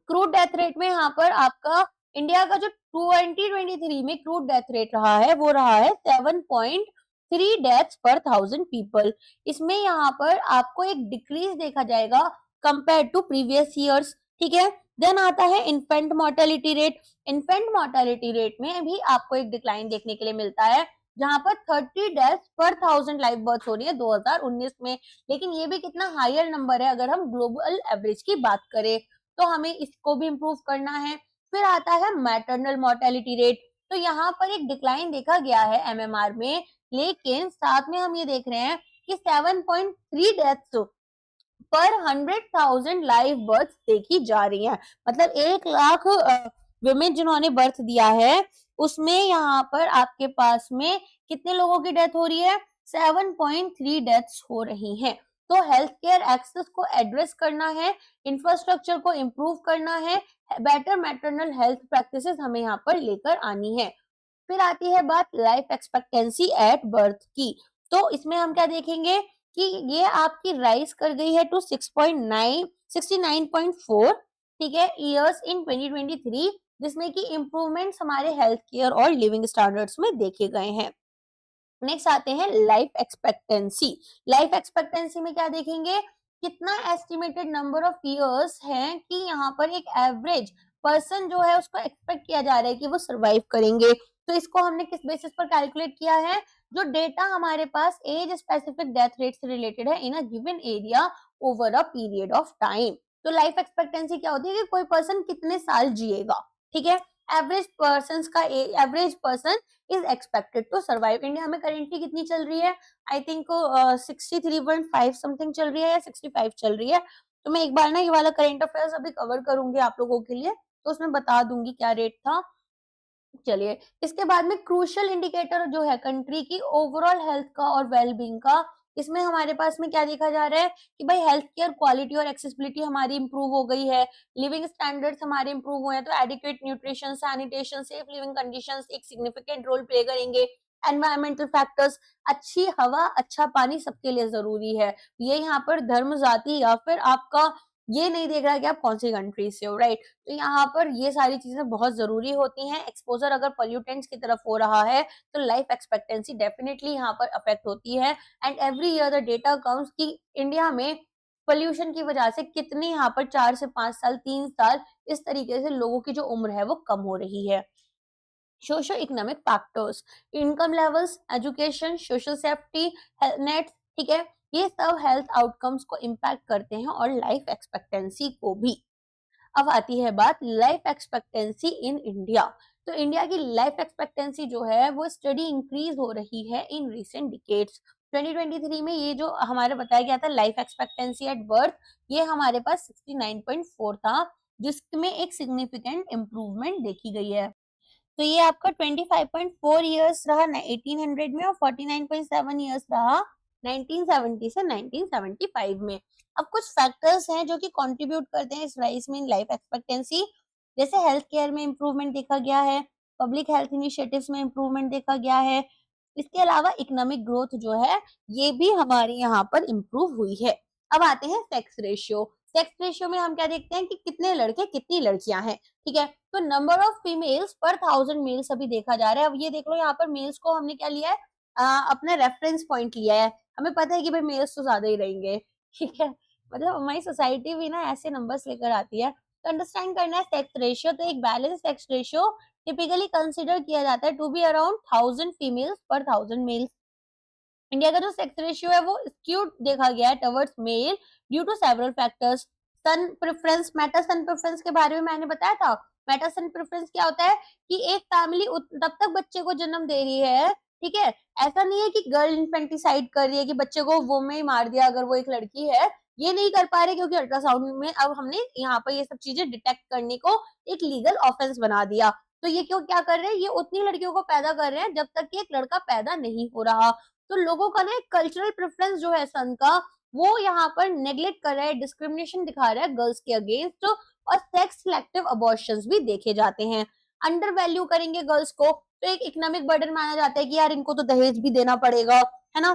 क्रूड डेथ रेट में यहाँ पर आपका इंडिया का जो 2023 में क्रूड डेथ रेट रहा है वो रहा है 7.3 डेथ्स पर 1000 पीपल। इसमें यहाँ पर आपको एक डिक्रीज देखा जाएगा कंपेयर टू प्रीवियस ईयर्स, ठीक है। देन आता है infant mortality rate. Infant mortality rate में भी आपको एक डिक्लाइन देखने के लिए मिलता है जहां पर 30 डेथ्स पर 1000 लाइव बर्थ हो रही है 2019 में। लेकिन ये भी कितना हायर नंबर है अगर हम ग्लोबल एवरेज की बात करें, तो हमें इसको भी इम्प्रूव करना है। फिर आता है मैटरनल मोर्टेलिटी रेट। तो यहाँ पर एक डिक्लाइन देखा गया है एमएमआर में, लेकिन साथ में हम ये देख रहे हैं कि 7.3 डेथ्स पर 100,000 लाइव बर्थ देखी जा रही है। मतलब 1 लाख विमेन जिन्होंने बर्थ दिया है उसमें यहाँ पर आपके पास में कितने लोगों की डेथ हो रही है? 7.3 डेथ्स हो रही हैं। तो हेल्थ केयर एक्सेस को एड्रेस करना है, इंफ्रास्ट्रक्चर को इम्प्रूव करना है, बेटर मैटरनल हेल्थ प्रैक्टिसेस हमें यहाँ पर लेकर आनी है। फिर आती है बात लाइफ एक्सपेक्टेंसी एट बर्थ की। तो इसमें हम क्या देखेंगे कि ये आपकी राइज कर गई है टू 69.4, ठीक है, ईयर्स इन 2023, जिसमें कि इम्प्रूवमेंट्स हमारे हेल्थ केयर और लिविंग स्टैंडर्ड्स में देखे गए हैं। नेक्स्ट आते हैं लाइफ एक्सपेक्टेंसी। लाइफ एक्सपेक्टेंसी में क्या देखेंगे? कितना एस्टिमेटेड नंबर ऑफ ईयर्स हैं कि यहाँ पर एक एवरेज पर्सन जो है उसको एक्सपेक्ट किया जा रहा है कि वो सरवाइव करेंगे। तो इसको हमने किस बेसिस पर कैलकुलेट किया है? जो डेटा हमारे पास एज स्पेसिफिक डेथ रेट से रिलेटेड है in a given area over a period of time. तो लाइफ एक्सपेक्टेंसी क्या होती है कि कोई पर्सन कितने साल जिएगा, ठीक है। Average person is expected to survive. India में करेंटली कितनी चल रही है? आई थिंक 63.5 समथिंग चल रही है या 65 चल रही है। तो मैं एक बार ना ये वाला करंट अफेयर्स अभी कवर करूंगी आप लोगों के लिए, तो उसमें बता दूंगी क्या रेट था। चलिए, इसके बाद में क्रूशियल इंडिकेटर जो है कंट्री की ओवरऑल हेल्थ का और वेलबींग का, इसमें हमारे पास में क्या देखा जा रहा है कि भाई हेल्थ केयर क्वालिटी और एक्सेसिबिलिटी हमारी इंप्रूव हो गई है, लिविंग स्टैंडर्ड्स हमारे इंप्रूव हुए हैं। तो adequate nutrition, sanitation, safe living conditions एक सिग्निफिकेंट रोल प्ले करेंगे। एनवायरमेंटल फैक्टर्स, अच्छी हवा, अच्छा पानी सबके लिए जरूरी है। ये यहाँ पर धर्म, जाति या फिर आपका ये नहीं देख रहा है कि आप कौन सी कंट्री से हो, राइट। तो यहाँ पर ये सारी चीजें बहुत जरूरी होती हैं। एक्सपोजर अगर पोल्यूटेंट्स की तरफ हो रहा है तो लाइफ एक्सपेक्टेंसी डेफिनेटली यहाँ पर अफेक्ट होती है। And every year the data comes कि इंडिया में पोल्यूशन की वजह से कितने यहाँ पर 4 से 5 साल, 3 साल इस तरीके से लोगों की जो उम्र है वो कम हो रही है। Socio economic factors, income levels, education, social safety net, ठीक है, ये सब हेल्थ आउटकम्स को इम्पैक्ट करते हैं और लाइफ एक्सपेक्टेंसी को भी। अब आती है बात लाइफ एक्सपेक्टेंसी इन इंडिया। तो इंडिया की लाइफ एक्सपेक्टेंसी जो है वो स्टडी इंक्रीज हो रही है इन रिसेंट डिकेड्स। 2023 में ये जो हमारे बताया गया था लाइफ एक्सपेक्टेंसी एट बर्थ, ये हमारे पास 69.4 था, जिसमें एक सिग्निफिकेंट इम्प्रूवमेंट देखी गई है। तो ये आपका 25.4 ईयर्स रहा 1800 में और 49.7 ईयर्स रहा 1970 से 1975 में। अब कुछ फैक्टर्स हैं जो कि कंट्रीब्यूट करते हैं इस राइज में इन लाइफ एक्सपेक्टेंसी। जैसे हेल्थ केयर में इंप्रूवमेंट देखा गया है, पब्लिक हेल्थ इनिशिएटिव्स में इंप्रूवमेंट देखा गया है। इसके अलावा इकोनॉमिक ग्रोथ जो है ये भी हमारे यहाँ पर इंप्रूव हुई है। अब आते हैं सेक्स रेशियो। सेक्स रेशियो में हम क्या देखते हैं कि कितने लड़के कितनी लड़कियां हैं, ठीक है। तो नंबर ऑफ फीमेल्स पर 1000 मेल्स अभी देखा जा रहा है। अब ये देख लो यहाँ पर मेल्स को हमने क्या लिया है, अपना रेफरेंस पॉइंट लिया है। हमें पता है कि भाई मेल्स तो ज्यादा ही रहेंगे, ठीक है। मतलब हमारी सोसाइटी भी ना ऐसे नंबर्स लेकर आती है। तो अंडरस्टैंड करना है सेक्स रेशियो। तो एक balance sex ratio typically consider किया जाता है टू बी अराउंड 1000 फीमेल्स पर 1000 मेल्स। इंडिया का जो सेक्स रेशियो है वो स्क्यूड देखा गया है towards male due to several factors. Son preference, meta son preference के बारे में मैंने बताया था। मेटा सन प्रेफरेंस क्या होता है कि एक फैमिली तब तक बच्चे को जन्म दे रही है, ठीक है, ऐसा नहीं है कि गर्ल इन्फेंटिसाइड कर रही है कि बच्चे को वो में ही मार दिया अगर वो एक लड़की है, ये नहीं कर पा रहे क्योंकि अल्ट्रासाउंड में अब हमने यहाँ पर ये सब चीजें डिटेक्ट करने को एक लीगल ऑफेंस बना दिया। तो ये क्यों क्या कर रहे हैं, ये उतनी लड़कियों को पैदा कर रहे हैं जब तक कि एक लड़का पैदा नहीं हो रहा। तो लोगों का ना एक कल्चरल प्रेफरेंस जो है सन का, वो यहाँ पर नेग्लेक्ट कर रहा है, डिस्क्रिमिनेशन दिखा रहा है गर्ल्स के अगेंस्ट, और सेक्स सिलेक्टिव अबॉर्शंस भी देखे जाते हैं। अंडर वैल्यू करेंगे गर्ल्स को तो एक इकोनॉमिक बर्डन माना जाता है कि यार इनको तो दहेज भी देना पड़ेगा, है ना,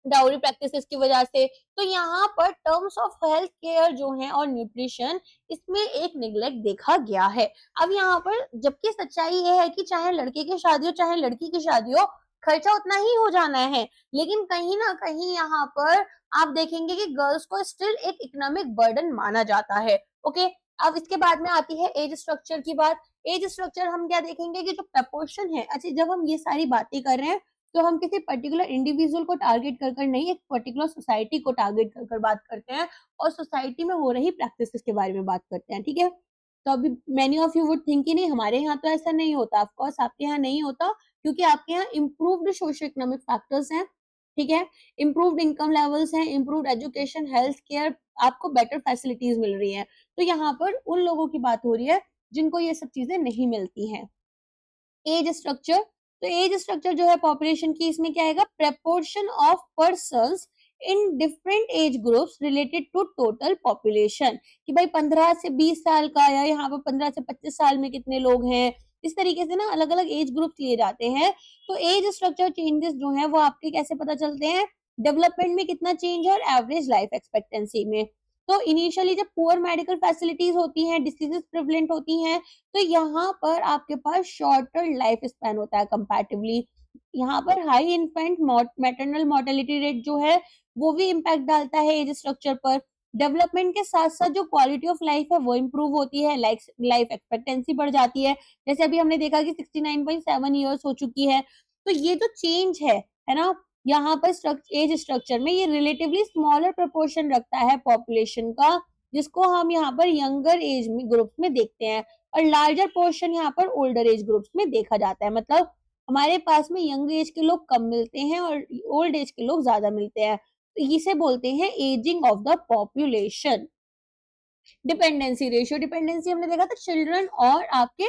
डाउरी प्रैक्टिसेस की वजह से। तो यहाँ पर टर्म्स ऑफ हेल्थ केयर जो है और न्यूट्रिशन, इसमें एक निग्लेक्ट देखा गया है। अब यहाँ पर जबकि सच्चाई ये है कि चाहे लड़के की शादी हो चाहे लड़की की शादी हो, खर्चा उतना ही हो जाना है, लेकिन कहीं ना कहीं यहाँ पर आप देखेंगे कि गर्ल्स को स्टिल एक इकोनॉमिक बर्डन माना जाता है। ओके, अब इसके बाद में आती है एज स्ट्रक्चर की बात। एज स्ट्रक्चर हम क्या देखेंगे कि जो प्रपोर्शन है, अच्छा जब हम ये सारी बातें कर रहे हैं तो हम किसी पर्टिकुलर इंडिविजुअल को टारगेट कर नहीं, एक पर्टिकुलर सोसाइटी को टारगेट कर बात करते हैं और सोसाइटी में हो रही प्रैक्टिसेस के बारे में बात करते हैं, ठीक है। तो अभी many of you would think कि नहीं हमारे यहाँ तो ऐसा नहीं होता, ऑफ कोर्स आपके यहाँ नहीं होता क्योंकि आपके यहाँ इम्प्रूव्ड सोशो इकोनॉमिक फैक्टर्स हैं, ठीक है, इम्प्रूव्ड इनकम लेवल्स हैं, इम्प्रूव्ड एजुकेशन, हेल्थ केयर, आपको बेटर फैसिलिटीज मिल रही है। तो यहाँ पर उन लोगों की बात हो रही है जिनको ये सब चीजें नहीं मिलती हैं। एज स्ट्रक्चर, तो एज स्ट्रक्चर जो है पॉपुलेशन की, इसमें क्या आएगा, proportion of persons in different age groups related to total population, कि भाई 15 से 20 साल का या यहाँ पर 15 से 25 साल में कितने लोग हैं, इस तरीके से ना अलग अलग एज ग्रुप्स लिए जाते हैं। तो एज स्ट्रक्चर चेंजेस जो है वो आपके कैसे पता चलते हैं, डेवलपमेंट में कितना चेंज है और एवरेज लाइफ एक्सपेक्टेंसी में। तो इनिशियली जब पुअर मेडिकल फैसिलिटीज होती हैं, डिसीजेस प्रिवलेंट होती हैं, तो यहाँ पर आपके पास शॉर्टर लाइफ स्पैन होता है कंपैरेटिवली। यहाँ पर high infant maternal mortality rate जो है वो भी इम्पैक्ट डालता है एज स्ट्रक्चर पर। डेवलपमेंट के साथ साथ जो क्वालिटी ऑफ लाइफ है वो इम्प्रूव होती है, लाइफ एक्सपेक्टेंसी बढ़ जाती है, जैसे अभी हमने देखा कि 69.7 ईयर्स हो चुकी है। तो ये जो चेंज है ना, यहाँ पर एज स्ट्रक्चर में ये रिलेटिवली स्मॉलर प्रोपोर्शन रखता है पॉपुलेशन का, जिसको हम यहाँ पर यंगर एज में ग्रुप्स में देखते हैं, और लार्जर पोर्शन यहाँ पर ओल्डर एज ग्रुप्स में देखा जाता है। मतलब हमारे पास में यंग एज के लोग कम मिलते हैं और ओल्ड एज के लोग ज्यादा मिलते हैं। तो इसे बोलते हैं ageing of the population. Dependency ratio, dependency हमने देखा था चिल्ड्रन और आपके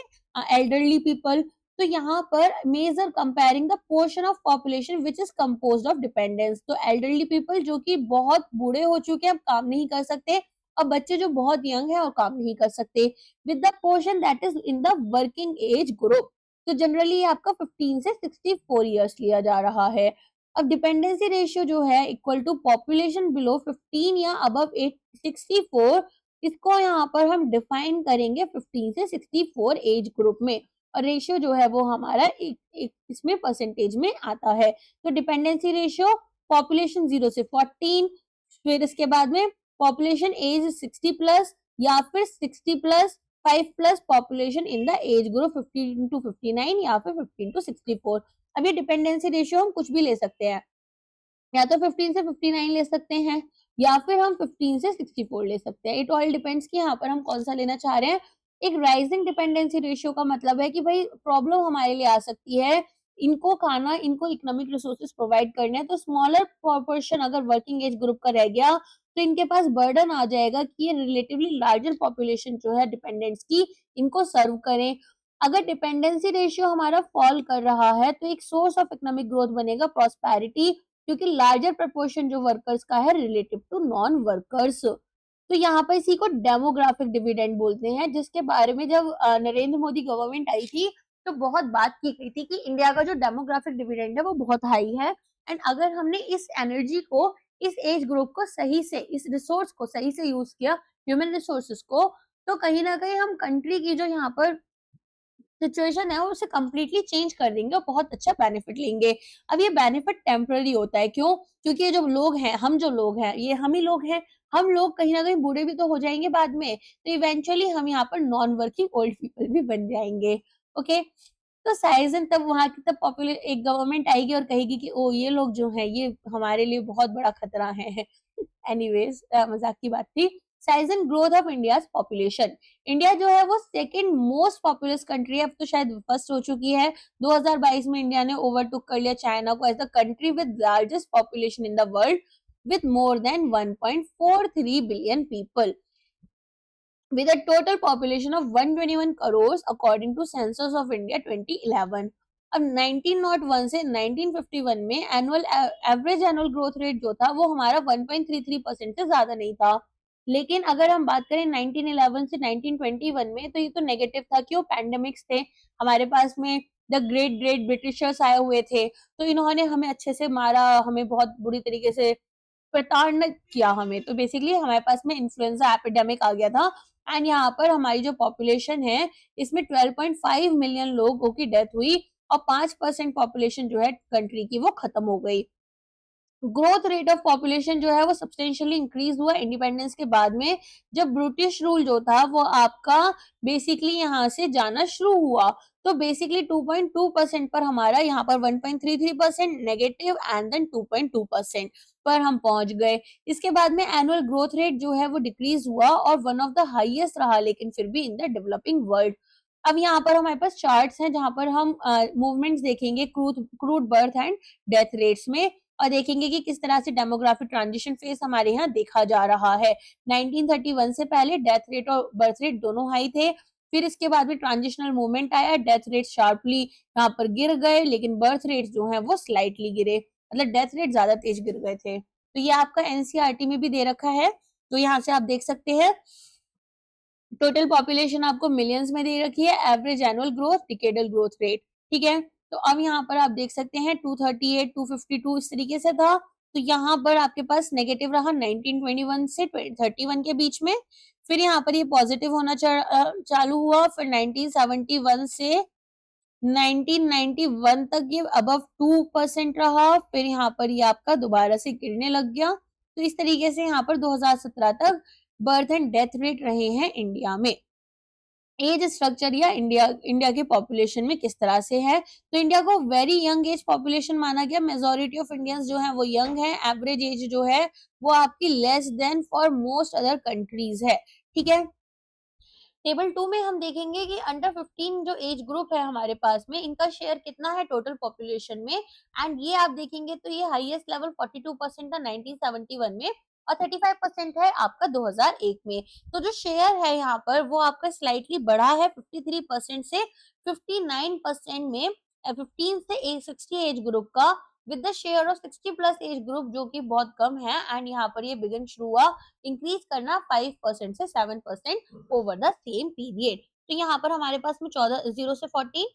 एल्डरली पीपल। तो यहाँ पर measure comparing the portion of population which is composed of dependents. तो एल्डरली पीपल जो कि बहुत बूढ़े हो चुके हैं, अब काम नहीं कर सकते, और बच्चे जो बहुत यंग है और काम नहीं कर सकते, with the portion that is in the working age group. तो जनरली आपका 15 से 64 ईयर्स लिया जा रहा है। अब डिपेंडेंसी रेशियो जो है इक्वल टू पॉपुलेशन बिलो 15 या अबव 64, इसको यहाँ पर हम डिफाइन करेंगे 15 से 64 एज ग्रुप में, और रेशियो जो है वो हमारा एक इसमें परसेंटेज में आता है। तो डिपेंडेंसी रेशियो पॉपुलेशन 0 से 14, फिर इसके बाद में पॉपुलेशन एज 60 प्लस, या फिर 60 plus 5 plus population in the age group 15 to 59 या फिर 15 टू 64। अब ये डिपेंडेंसी रेशियो हम कुछ भी ले सकते हैं, या तो 15 से 59 ले सकते हैं या फिर हम 15 से 64 ले सकते हैं। इट ऑल डिपेंड्स कि यहाँ पर हम कौन सा लेना चाह रहे हैं। एक राइजिंग डिपेंडेंसी रेशियो का मतलब है कि भाई प्रॉब्लम हमारे लिए आ सकती है, इनको खाना, इनको इकोनॉमिक रिसोर्सेज प्रोवाइड करने हैं, तो स्मॉलर प्रोपोर्शन अगर वर्किंग एज ग्रुप का रह गया तो इनके पास बर्डन आ जाएगा कि ये रिलेटिवली लार्जर पॉपुलेशन जो है डिपेंडेंट्स की, इनको सर्व करें। अगर डिपेंडेंसी रेशियो हमारा फॉल कर रहा है तो एक सोर्स ऑफ इकोनॉमिक ग्रोथ बनेगा, प्रॉस्पेरिटी, क्योंकि लार्जर प्रपोर्शन जो वर्कर्स का है रिलेटिव टू नॉन वर्कर्स। तो यहाँ पर इसी को डेमोग्राफिक डिविडेंड बोलते हैं, जिसके बारे में जब नरेंद्र मोदी गवर्नमेंट आई थी तो बहुत बात की गई थी कि इंडिया का जो डेमोग्राफिक डिविडेंड है वो बहुत हाई है, एंड अगर हमने इस एनर्जी को, इस एज ग्रुप को सही से, इस रिसोर्स को सही से यूज किया, ह्यूमन रिसोर्सेस को, तो कहीं ना कहीं हम कंट्री की जो यहाँ पर सिचुएशन है उसे कम्प्लीटली चेंज कर देंगे और बहुत अच्छा बेनिफिट लेंगे। अब ये बेनिफिट टेम्पररी होता है, क्यों? क्योंकि ये जो लोग हैं, हम जो लोग हैं, ये हम ही लोग हैं, हम लोग कहीं ना कहीं बूढ़े भी तो हो जाएंगे बाद में, तो इवेंचुअली हम यहाँ पर नॉन वर्किंग ओल्ड पीपल भी बन जाएंगे। ओके, तो साइजन तब वहाँ की तब पॉपुलर एक गवर्नमेंट आएगी और कहेगी कि ओ ये लोग जो हैं ये हमारे लिए बहुत बड़ा खतरा है। एनीवेज मजाक की बात थी। Size and growth of India population, India जो है वो सेकंड मोस्ट पॉपुलस कंट्री है, अब तो शायद फर्स्ट हो चुकी है। 2022 में इंडिया ने ओवरटुक कर लिया चाइना को as the country with largest population in the world with more than 1.43 billion people with a total population of 121 crores according to census of India 2011। अब 1901 से 1951 में एवरेज एनुअल ग्रोथ रेट जो था वो हमारा 1.33% से ज्यादा नहीं था। लेकिन अगर हम बात करें 1911 से 1921 में तो ये तो नेगेटिव था, क्यों, पैंडेमिक्स थे हमारे पास में, द ग्रेट ग्रेट ब्रिटिशर्स आए हुए थे, तो इन्होंने हमें अच्छे से मारा, हमें बहुत बुरी तरीके से प्रताड़ना किया हमें, तो बेसिकली हमारे पास में इन्फ्लुएंजा एपिडेमिक आ गया था। एंड यहाँ पर हमारी जो पॉपुलेशन है इसमें 12.5 मिलियन लोगों की डेथ हुई और 5% पॉपुलेशन जो है कंट्री की वो खत्म हो गई। ग्रोथ रेट ऑफ पॉपुलेशन जो है वो सब्सटेंशियली इंक्रीज हुआ इंडिपेंडेंस के बाद में, जब ब्रिटिश रूल जो था वो आपका बेसिकली यहाँ से जाना शुरू हुआ। तो बेसिकली 2.2% पर हमारा यहाँ पर 1.33% नेगेटिव एंड देन 2.2% पर हम पहुंच गए। इसके बाद में एनुअल ग्रोथ रेट जो है वो डिक्रीज हुआ और वन ऑफ द हाईएस्ट रहा, लेकिन फिर भी इन द डेवलपिंग वर्ल्ड। अब यहाँ पर हमारे पास चार्ट्स हैं जहां पर हम मूवमेंट्स देखेंगे crude birth and death rates में, और देखेंगे कि किस तरह से डेमोग्राफिक ट्रांजिशन फेज हमारे यहाँ देखा जा रहा है। 1931 से पहले डेथ रेट और बर्थ रेट दोनों हाई थे, फिर इसके बाद में ट्रांजिशनल मूवमेंट आया, डेथ रेट शार्पली यहाँ पर गिर गए, लेकिन बर्थ रेट जो है वो स्लाइटली गिरे, मतलब डेथ रेट ज्यादा तेज गिर गए थे। तो ये आपका एनसीईआरटी में भी दे रखा है, तो यहाँ से आप देख सकते हैं। टोटल पॉपुलेशन आपको मिलियंस में दे रखी है, average annual growth, decadal growth rate, ठीक है। तो अब यहाँ पर आप देख सकते हैं 238, 252 इस तरीके से था। तो यहाँ पर आपके पास नेगेटिव रहा 1921 से 31 के बीच में, फिर यहाँ पर ये पॉजिटिव होना चालू हुआ, फिर 1971 से 1991 तक ये अबव 2% रहा, फिर यहाँ पर ये आपका दोबारा से गिरने लग गया। तो इस तरीके से यहाँ पर 2017 तक बर्थ एंड डेथ रेट रहे हैं इंडिया में। एज स्ट्रक्चर या इंडिया के पॉपुलेशन में किस तरह से है, तो इंडिया को वेरी यंग एज पॉपुलेशन माना गया, मेजोरिटी ऑफ इंडियंस जो है वो यंग है, एवरेज एज जो है वो आपकी less than for most other countries है, ठीक है। टेबल 2 में हम देखेंगे कि अंडर 15 जो एज ग्रुप है हमारे पास में, इनका शेयर कितना है टोटल पॉपुलेशन में, एंड ये आप देखेंगे तो ये हाईएस्ट लेवल 42% था 1971 में और 35% है आपका 2001 में। तो जो शेयर है यहाँ पर वो आपका स्लाइटली बढ़ा है 53% से 59% में 15 से 60 एज ग्रुप का, with the share of 60 plus age group जो कि बहुत कम है, एंड यहाँ पर ये बिगिन शुरू हुआ इंक्रीज करना 5% से 7% ओवर द सेम पीरियड। तो यहाँ पर हमारे पास में 14 0 से 14,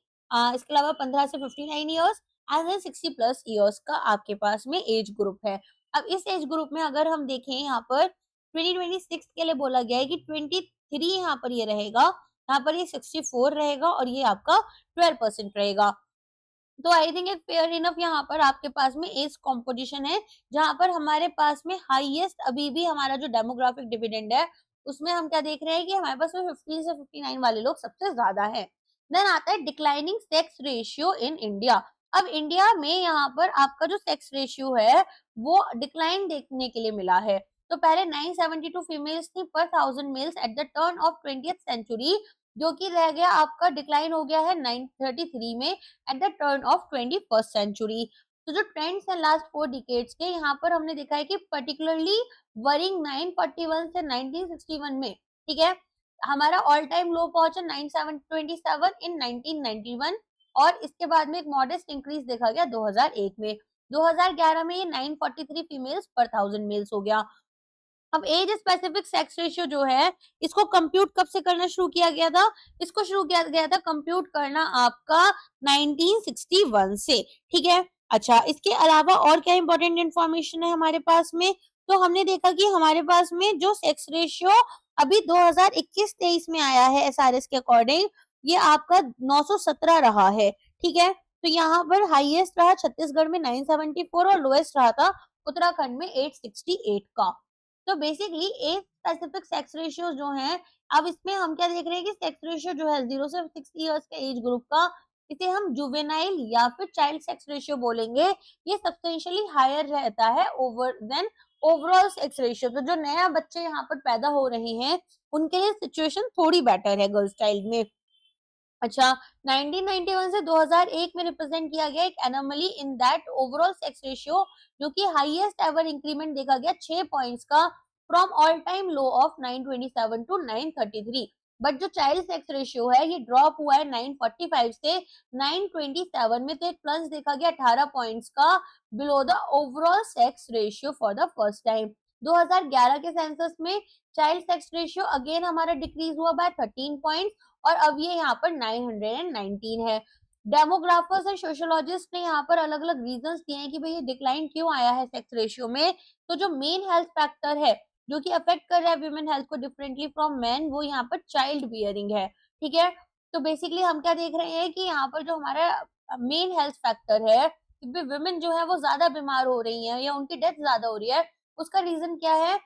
इसके अलावा 15 से 59 years and then 60 plus years का आपके पास में एज ग्रुप है। अब इस एज ग्रुप में अगर हम देखें यहाँ पर 2026 के लिए बोला गया है कि 23 यहाँ पर ये रहेगा, यहाँ पर ये 64 रहेगा और ये आपका 12% रहेगा। तो आई थिंक एक फेयर इनफ यहाँ पर आपके पास में एज कॉम्पोजिशन है, जहां पर हमारे पास में हाईएस्ट अभी भी हमारा जो डेमोग्राफिक डिविडेंड है उसमें हम क्या देख रहे हैं कि हमारे पास में 15 से 59 वाले लोग सबसे ज्यादा है। देन आता है declining sex ratio in India. अब इंडिया में यहाँ पर आपका जो सेक्स रेशियो है वो डिक्लाइन देखने के लिए मिला है। तो पहले 972 फीमेल्स थी पर 1000 males at the turn of 20th century, जो कि रह गया आपका डिक्लाइन हो गया है 933 में at the turn of 21st century. तो जो ट्रेंड्स हैं लास्ट 4 डिकेड्स के, यहाँ पर हमने देखा है कि पर्टिकुलरली वरिंग 941 से 1961 में, ठीक है, हमारा ऑल टाइम लो पहुंचा 9727 इन 1991 और इसके बाद में एक मॉडेस्ट इंक्रीज देखा गया 2001 में। 2011 में ये 943 फीमेल्स पर 1000 मेल्स हो गया। अब एज स्पेसिफिक सेक्स रेशियो जो है इसको कंप्यूट कब से करना शुरू किया गया था, इसको शुरू किया गया था कंप्यूट करना आपका 1961 से, ठीक है। अच्छा, इसके अलावा और क्या इंपॉर्टेंट इंफॉर्मेशन है हमारे पास में, तो हमने देखा कि हमारे पास में जो सेक्स रेशियो अभी 2021-23 में आया है एसआरएस के अकॉर्डिंग, ये आपका 917 रहा है, ठीक है। तो यहाँ पर हाईएस्ट रहा छत्तीसगढ़ में 974 और लोएस्ट रहा था उत्तराखंड में 868 का। तो basically age specific sex ratio जो है, अब इसमें हम क्या देख रहे हैं कि सेक्स रेशियो जो है 0 से 6 इयर्स के एज ग्रुप का इसे हम जुवेनाइल या फिर चाइल्ड सेक्स रेशियो बोलेंगे, ये सब्सटेंशियली हायर रहता है over than overall sex ratio. तो जो नया बच्चे यहाँ पर पैदा हो रहे हैं उनके लिए सिचुएशन थोड़ी बेटर है गर्ल्स चाइल्ड में। अच्छा, 1991 से 2001 में रिप्रेजेंट किया गया एक anomaly in that overall sex ratio, जो कि हाईएस्ट एवर इंक्रीमेंट देखा गया 6 पॉइंट्स का from all time low of 927 to 933। But जो चाइल्ड सेक्स रेशियो है ये ड्रॉप हुआ है 945 से 927 में, तो एक प्लस देखा गया 18 पॉइंट्स का below the overall sex ratio for the first time. 2011 के सेंसस में चाइल्ड सेक्स रेशियो अगेन हमारा डिक्रीज हुआ बाय 13 पॉइंट्स और अब ये यहाँ पर 919 है। डेमोग्राफर्स एंड सोशियोलॉजिस्ट ने यहाँ पर अलग अलग रीजंस दिए हैं कि भाई ये डिक्लाइन क्यों आया है सेक्स रेशियो में। तो जो मेन हेल्थ फैक्टर है जो कि अफेक्ट कर रहा है वुमेन हेल्थ को डिफरेंटली फ्रॉम मेन, वो यहाँ पर चाइल्ड बियरिंग है। ठीक है, तो बेसिकली हम क्या देख रहे हैं कि यहाँ पर जो हमारा मेन हेल्थ फैक्टर है कि वुमेन जो है वो ज्यादा बीमार हो रही है या उनकी डेथ ज्यादा हो रही है, उसका रीजन क्या है?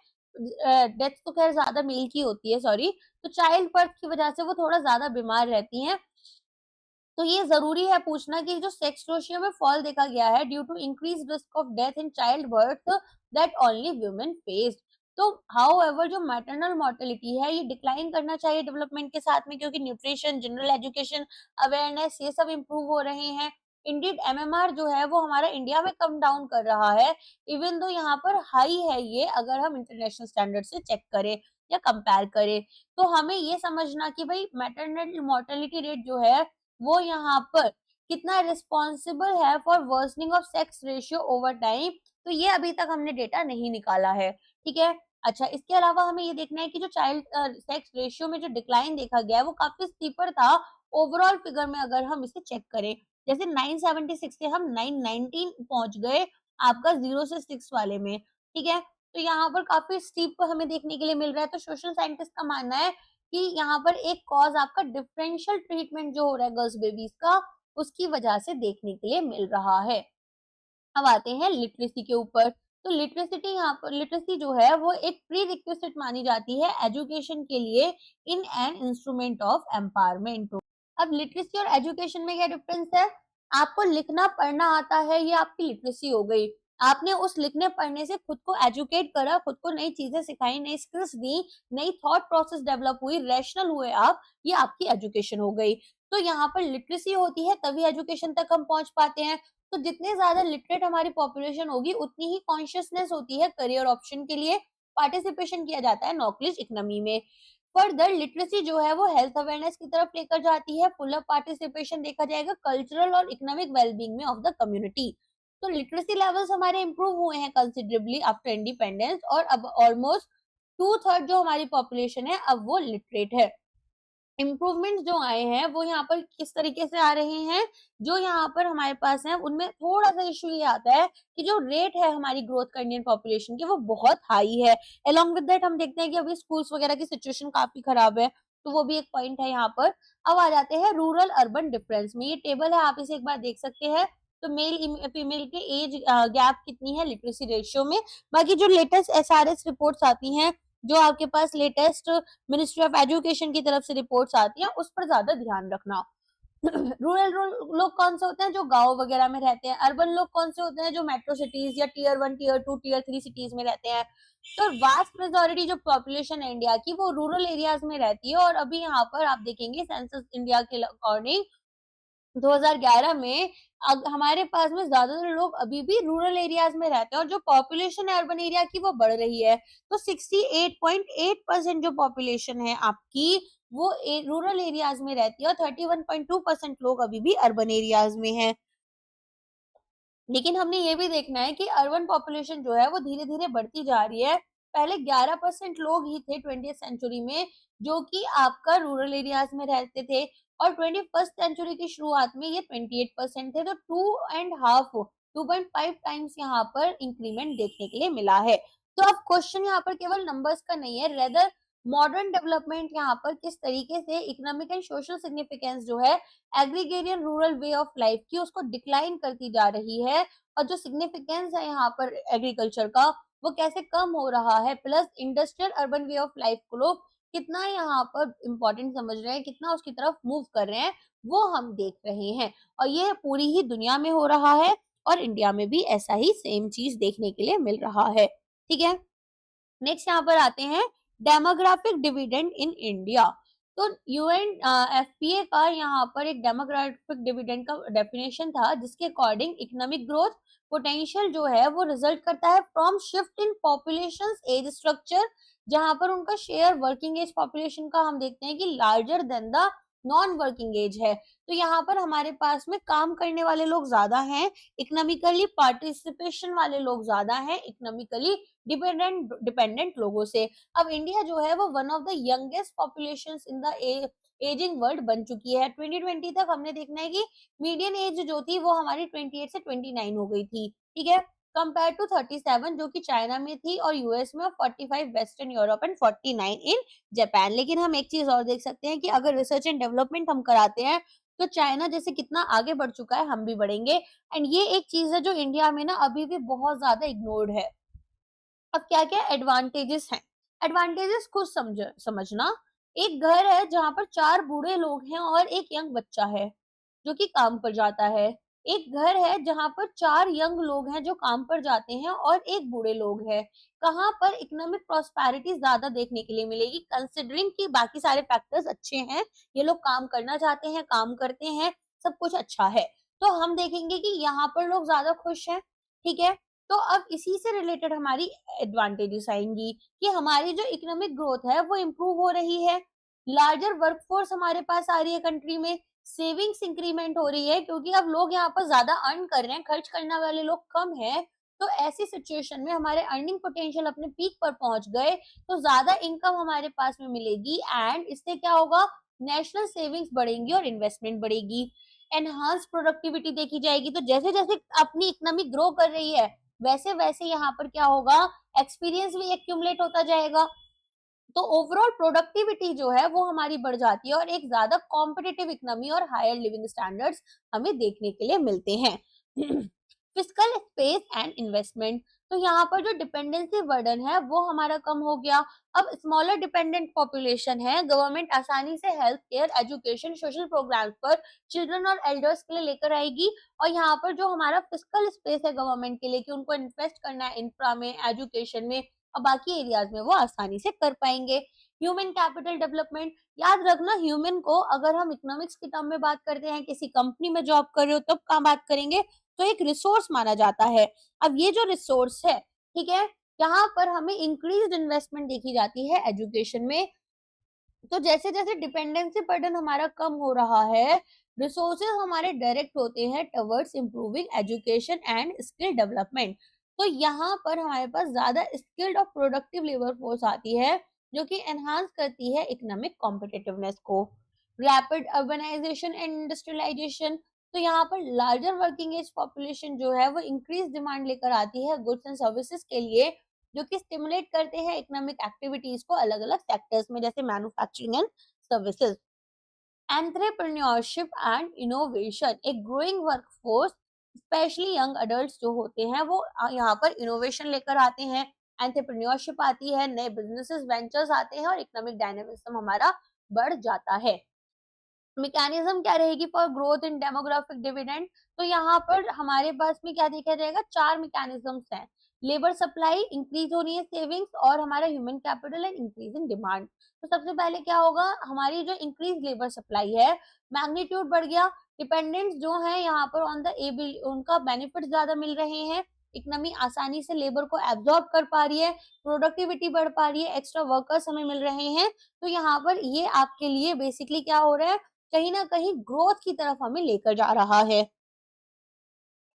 डेथ तो खैर ज्यादा मेल की होती है, सॉरी, तो चाइल्ड बर्थ की वजह से वो थोड़ा ज्यादा बीमार रहती हैं। तो ये जरूरी है पूछना कि जो सेक्स रेशियो में फॉल देखा गया है due to increase risk of death in child birth that only women faced. तो हाउएवर जो मैटरनल मॉर्टेलिटी है ये डिक्लाइन करना चाहिए डेवलपमेंट के साथ में, क्योंकि न्यूट्रिशन, जनरल एजुकेशन, अवेयरनेस ये सब इम्प्रूव हो रहे हैं। इंडीड एमएमआर जो है वो हमारा इंडिया में कम डाउन कर रहा है, इवन दो यहाँ पर हाई है ये अगर हम इंटरनेशनल स्टैंडर्ड से चेक करें या कंपेयर करें। तो हमें ये समझना कि भाई मैटरनल मॉर्टेलिटी रेट जो है वो यहाँ पर कितना रिस्पॉन्सिबल है for worsening of sex ratio over time, तो ये अभी तक हमने डेटा नहीं निकाला है। ठीक है, अच्छा, इसके अलावा हमें ये देखना है कि जो चाइल्ड सेक्स रेशियो में जो डिक्लाइन देखा गया है वो काफी स्टीपर था ओवरऑल फिगर में। अगर हम इसे चेक करें, जैसे 976 से हम 919 पहुंच गए आपका 0 से 6 वाले में। ठीक है, तो यहाँ पर काफी स्टीप हमें देखने के लिए मिल रहा है। तो सोशल साइंटिस्ट का मानना है कि यहाँ पर एक कॉज आपका डिफरेंशियल ट्रीटमेंट जो हो रहा है गर्ल्स बेबीज का, उसकी वजह से देखने के लिए मिल रहा है। अब आते हैं लिटरेसी के ऊपर। तो लिटरेसिटी यहाँ पर, लिटरेसी जो है वो एक प्री रिक्विजिट मानी जाती है एजुकेशन के लिए in an instrument of empowerment. अब लिटरेसी और एजुकेशन में क्या डिफरेंस है? आपको लिखना पढ़ना आता है, ये आपकी लिटरेसी हो गई। आपने उस लिखने पढ़ने से खुद को एजुकेट करा, खुद को नई चीजें सिखाई, नई स्किल्स दी, नई थॉट प्रोसेस डेवलप हुई, रैशनल हुए आप, ये आपकी एजुकेशन हो गई। तो यहाँ पर लिटरेसी होती है तभी एजुकेशन तक हम पहुंच पाते हैं। तो जितने ज्यादा लिटरेट हमारी पॉपुलेशन होगी उतनी ही कॉन्शियसनेस होती है करियर ऑप्शन के लिए, पार्टिसिपेशन किया जाता है नॉलेज इकोनॉमी में। फर्दर लिटरेसी जो है वो हेल्थ अवेयरनेस की तरफ लेकर जाती है, फुल पार्टिसिपेशन देखा जाएगा कल्चरल और इकोनॉमिक वेलबींग में ऑफ द कम्युनिटी। तो लिटरेसी लेवल्स हमारे इंप्रूव हुए हैं कंसिडरेबली आफ्टर इंडिपेंडेंस, और अब ऑलमोस्ट 2/3 जो हमारी पॉपुलेशन है अब वो लिटरेट है। इम्प्रूवमेंट जो आए हैं वो यहाँ पर किस तरीके से आ रहे हैं, जो यहाँ पर हमारे पास है उनमें थोड़ा सा इश्यू ये आता है कि जो रेट है हमारी ग्रोथ का इंडियन पॉपुलेशन की वो बहुत हाई है। अलोंग विद दैट हम देखते हैं कि अभी स्कूल्स वगैरह की सिचुएशन काफी खराब है, तो वो भी एक पॉइंट है यहाँ पर। अब आ जाते हैं रूरल अर्बन डिफरेंस में, ये टेबल है आप इसे एक बार देख सकते हैं। तो मेल फीमेल के एज गैप कितनी है लिटरेसी रेशियो में। बाकी जो लेटेस्ट एसआरएस रिपोर्ट्स आती हैं, जो आपके पास लेटेस्ट मिनिस्ट्री ऑफ एजुकेशन की तरफ से रिपोर्ट्स आती हैं, उस पर ज्यादा ध्यान रखना। रूरल लोग कौन से होते हैं? जो गांव वगैरह में रहते हैं। अर्बन लोग कौन से होते हैं? जो मेट्रो सिटीज या टियर 1, टियर 2, टियर 3 सिटीज में रहते हैं। तो वास्ट मेजोरिटी जो पॉपुलेशन है इंडिया की वो रूरल एरियाज में रहती है। और अभी यहाँ पर आप देखेंगे सेंसस इंडिया के अकॉर्डिंग 2011 में हमारे पास में ज्यादातर लोग अभी भी रूरल एरियाज में रहते हैं, और जो पॉपुलेशन है अर्बन एरिया की वो बढ़ रही है। तो 68.8% जो पॉपुलेशन है आपकी वो रूरल एरियाज में रहती है, और 31.2% लोग अभी भी अर्बन एरियाज में है। लेकिन हमने ये भी देखना है कि अर्बन पॉपुलेशन जो है वो धीरे धीरे बढ़ती जा रही है। पहले 11% लोग ही थे 20th सेंचुरी में जो कि आपका रूरल एरियाज में रहते थे, और 21st सेंचुरी की शुरुआत में ये 28% थे। तो 2.5 टाइम्स यहाँ पर इंक्रीमेंट देखने के लिए मिला है। तो अब क्वेश्चन यहाँ पर केवल नंबर्स का नहीं है, रेदर मॉडर्न डेवलपमेंट यहाँ पर किस तरीके से इकोनॉमिक एंड सोशल सिग्निफिकेंस जो है agrarian rural way of life की उसको डिक्लाइन करती जा रही है, और जो सिग्निफिकेंस है यहाँ पर एग्रीकल्चर का वो कैसे कम हो रहा है, plus industrial urban way of life को लोग कितना यहाँ पर इम्पोर्टेंट समझ रहे हैं, कितना उसकी तरफ मूव कर रहे हैं, वो हम देख रहे हैं और ये पूरी ही दुनिया में हो रहा है और इंडिया में भी ऐसा ही सेम चीज देखने के लिए मिल रहा है। ठीक है, नेक्स्ट यहाँ पर आते हैं डेमोग्राफिक डिविडेंड इन इंडिया। तो यूएन एफपीए का यहाँ पर एक डेमोग्राफिक डिविडेंड का डेफिनेशन था जिसके अकॉर्डिंग इकोनॉमिक ग्रोथ पोटेंशियल जो है वो रिजल्ट करता है from shift in population age structure, जहां पर उनका शेयर वर्किंग एज पॉपुलेशन का हम देखते हैं कि larger than the non working age है। तो यहाँ पर हमारे पास में काम करने वाले लोग ज्यादा हैं, इकोनॉमिकली पार्टिसिपेशन वाले लोग ज्यादा हैं इकोनॉमिकली डिपेंडेंट लोगों से। अब इंडिया जो है वो one of the youngest populations in the ageing world बन चुकी है। 2020 तक हमने देखना है कि मीडियन एज जो थी वो हमारी 28 से 29 हो गई थी। ठीक है, कंपेयर टू 37 जो कि चाइना में थी और यूएस में, 45 western Europe and 49 in Japan. लेकिन हम एक चीज और देख सकते हैं कि अगर रिसर्च एंड डेवलपमेंट हम कराते हैं तो चाइना जैसे कितना आगे बढ़ चुका है हम भी बढ़ेंगे। एंड ये एक चीज है जो इंडिया में ना अभी भी बहुत ज्यादा इग्नोर्ड है। अब क्या क्या एडवांटेजेस हैं, एडवांटेजेस खुद समझना। एक घर है जहां पर 4 बूढ़े लोग हैं और एक यंग बच्चा है जो कि काम पर जाता है। एक घर है जहां पर 4 यंग लोग हैं जो काम पर जाते हैं और एक बूढ़े लोग हैं। कहाँ पर इकोनॉमिक प्रॉस्पेरिटी ज्यादा देखने के लिए मिलेगी, कंसिडरिंग कि बाकी सारे फैक्टर्स अच्छे हैं, ये लोग काम करना चाहते हैं, काम करते हैं, सब कुछ अच्छा है, तो हम देखेंगे कि यहाँ पर लोग ज्यादा खुश हैं। ठीक है, तो अब इसी से रिलेटेड हमारी एडवांटेजेस आएंगी कि हमारी जो इकोनॉमिक ग्रोथ है वो इम्प्रूव हो रही है, लार्जर वर्कफोर्स हमारे पास आ रही है कंट्री में, सेविंग्स इंक्रीमेंट हो रही है क्योंकि अब लोग यहाँ पर ज्यादा अर्न कर रहे हैं, खर्च करने वाले लोग कम है। तो ऐसी सिचुएशन में हमारे अर्निंग पोटेंशियल अपने पीक पर पहुंच गए तो ज्यादा इनकम हमारे पास में मिलेगी एंड इससे क्या होगा, नेशनल सेविंग्स बढ़ेंगी और इन्वेस्टमेंट बढ़ेगी। एनहांस प्रोडक्टिविटी देखी जाएगी, तो जैसे जैसे अपनी इकोनॉमी ग्रो कर रही है वैसे वैसे यहाँ पर क्या होगा, एक्सपीरियंस भी एक्यूमुलेट होता जाएगा, तो ओवरऑल प्रोडक्टिविटी जो है वो हमारी बढ़ जाती है और एक ज्यादा कॉम्पिटिटिव इकोनॉमी और हायर लिविंग स्टैंडर्ड्स हमें देखने के लिए मिलते हैं। फिस्कल स्पेस एंड इन्वेस्टमेंट, तो यहाँ पर जो डिपेंडेंसी बर्डन है वो हमारा कम हो गया। अब स्मॉलर डिपेंडेंट पॉपुलेशन है, गवर्नमेंट आसानी से health care, education, social programmes पर चिल्ड्रन और एल्डर्स के लिए लेकर आएगी और यहाँ पर जो हमारा फिस्कल स्पेस है गवर्नमेंट के लिए कि उनको इन्वेस्ट करना है इंफ्रा में, एजुकेशन में और बाकी एरियाज में, वो आसानी से कर पाएंगे। ह्यूमन कैपिटल डेवलपमेंट, याद रखना ह्यूमन को अगर हम इकोनॉमिक्स की टर्म में बात करते हैं, किसी कंपनी में जॉब कर रहे हो तब कहाँ बात करेंगे, तो एक रिसोर्स माना जाता है। अब ये जो रिसोर्स है, ठीक है, यहाँ पर हमें इंक्रीज इन्वेस्टमेंट देखी जाती है एजुकेशन में। तो जैसे जैसे डिपेंडेंसी बर्डन हमारा कम हो रहा है, रिसोर्सेज हमारे डायरेक्ट होते हैं towards improving education and skill development. तो यहाँ पर हमारे पास ज्यादा स्किल्ड और प्रोडक्टिव लेबर फोर्स आती है जो कि एनहांस करती है इकोनॉमिक कॉम्पिटिटिवनेस को। रैपिड अर्बनाइजेशन एंड इंडस्ट्रियलाइजेशन, तो यहाँ पर लार्जर वर्किंग एज पॉपुलेशन जो है वो इंक्रीज डिमांड लेकर आती है गुड्स एंड सर्विसेज के लिए, जो कि स्टिमुलेट करते हैं इकोनॉमिक एक्टिविटीज को अलग अलग सेक्टर्स में जैसे manufacturing and services. Entrepreneurship and innovation, एक growing workforce specially young adults जो होते हैं वो यहाँ पर इनोवेशन लेकर आते हैं, एंटरप्रेन्योरशिप आती है, नए बिजनेसेस वेंचर्स आते हैं और इकोनॉमिक डायनामिज्म हमारा बढ़ जाता है। मैकेनिज्म क्या रहेगी for growth in demographic dividend, तो यहाँ पर हमारे पास में क्या देखा जाएगा, 4 मैकेनिज्म्स हैं। लेबर सप्लाई इंक्रीज हो रही है, सेविंग्स और हमारा human capital and increasing demand. तो सबसे पहले क्या होगा, हमारी जो इंक्रीज लेबर सप्लाई है, मैग्नीट्यूड बढ़ गया, डिपेंडेंट्स जो है यहाँ पर ऑन द एबल उनका बेनिफिट ज्यादा मिल रहे हैं, इकोनॉमी आसानी से लेबर को एब्जॉर्ब कर पा रही है, प्रोडक्टिविटी बढ़ पा रही है, एक्स्ट्रा वर्कर्स हमें मिल रहे हैं। तो यहाँ पर ये आपके लिए बेसिकली क्या हो रहा है, कहीं ना कहीं ग्रोथ की तरफ हमें लेकर जा रहा है।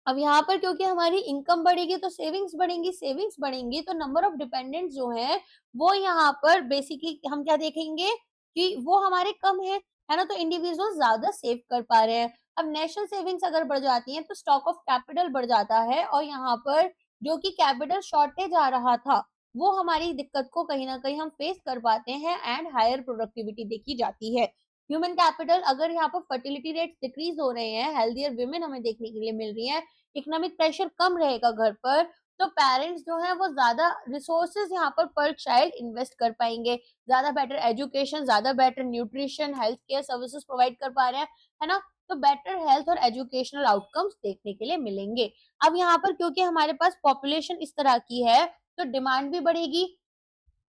अब यहाँ पर क्योंकि हमारी इनकम बढ़ेगी तो सेविंग्स बढ़ेंगी, सेविंग्स बढ़ेंगी तो नंबर ऑफ डिपेंडेंट्स जो है वो यहाँ पर बेसिकली हम क्या देखेंगे कि वो हमारे कम है ना, तो इंडिविजुअल ज्यादा सेव कर पा रहे हैं। अब नेशनल सेविंग्स अगर बढ़ जाती है तो स्टॉक ऑफ कैपिटल बढ़ जाता है और यहाँ पर जो कि कैपिटल शॉर्टेज आ रहा था वो हमारी दिक्कत को कहीं ना कहीं हम फेस कर पाते हैं एंड हायर प्रोडक्टिविटी देखी जाती है। ह्यूमन कैपिटल, अगर यहाँ पर फर्टिलिटी रेट डिक्रीज हो रहे हैं, हेल्थियर विमेन हमें देखने के लिए मिल रही है, इकोनॉमिक प्रेशर कम रहेगा घर पर, तो पेरेंट्स जो है वो ज्यादा रिसोर्सेज यहाँ पर चाइल्ड इन्वेस्ट कर पाएंगे, ज्यादा बेटर एजुकेशन, ज्यादा better nutrition, health care services provide कर पा रहे हैं, है ना। तो बेटर हेल्थ और एजुकेशनल आउटकम्स देखने के लिए मिलेंगे। अब यहाँ पर क्योंकि हमारे पास पॉपुलेशन इस तरह की है तो डिमांड भी बढ़ेगी,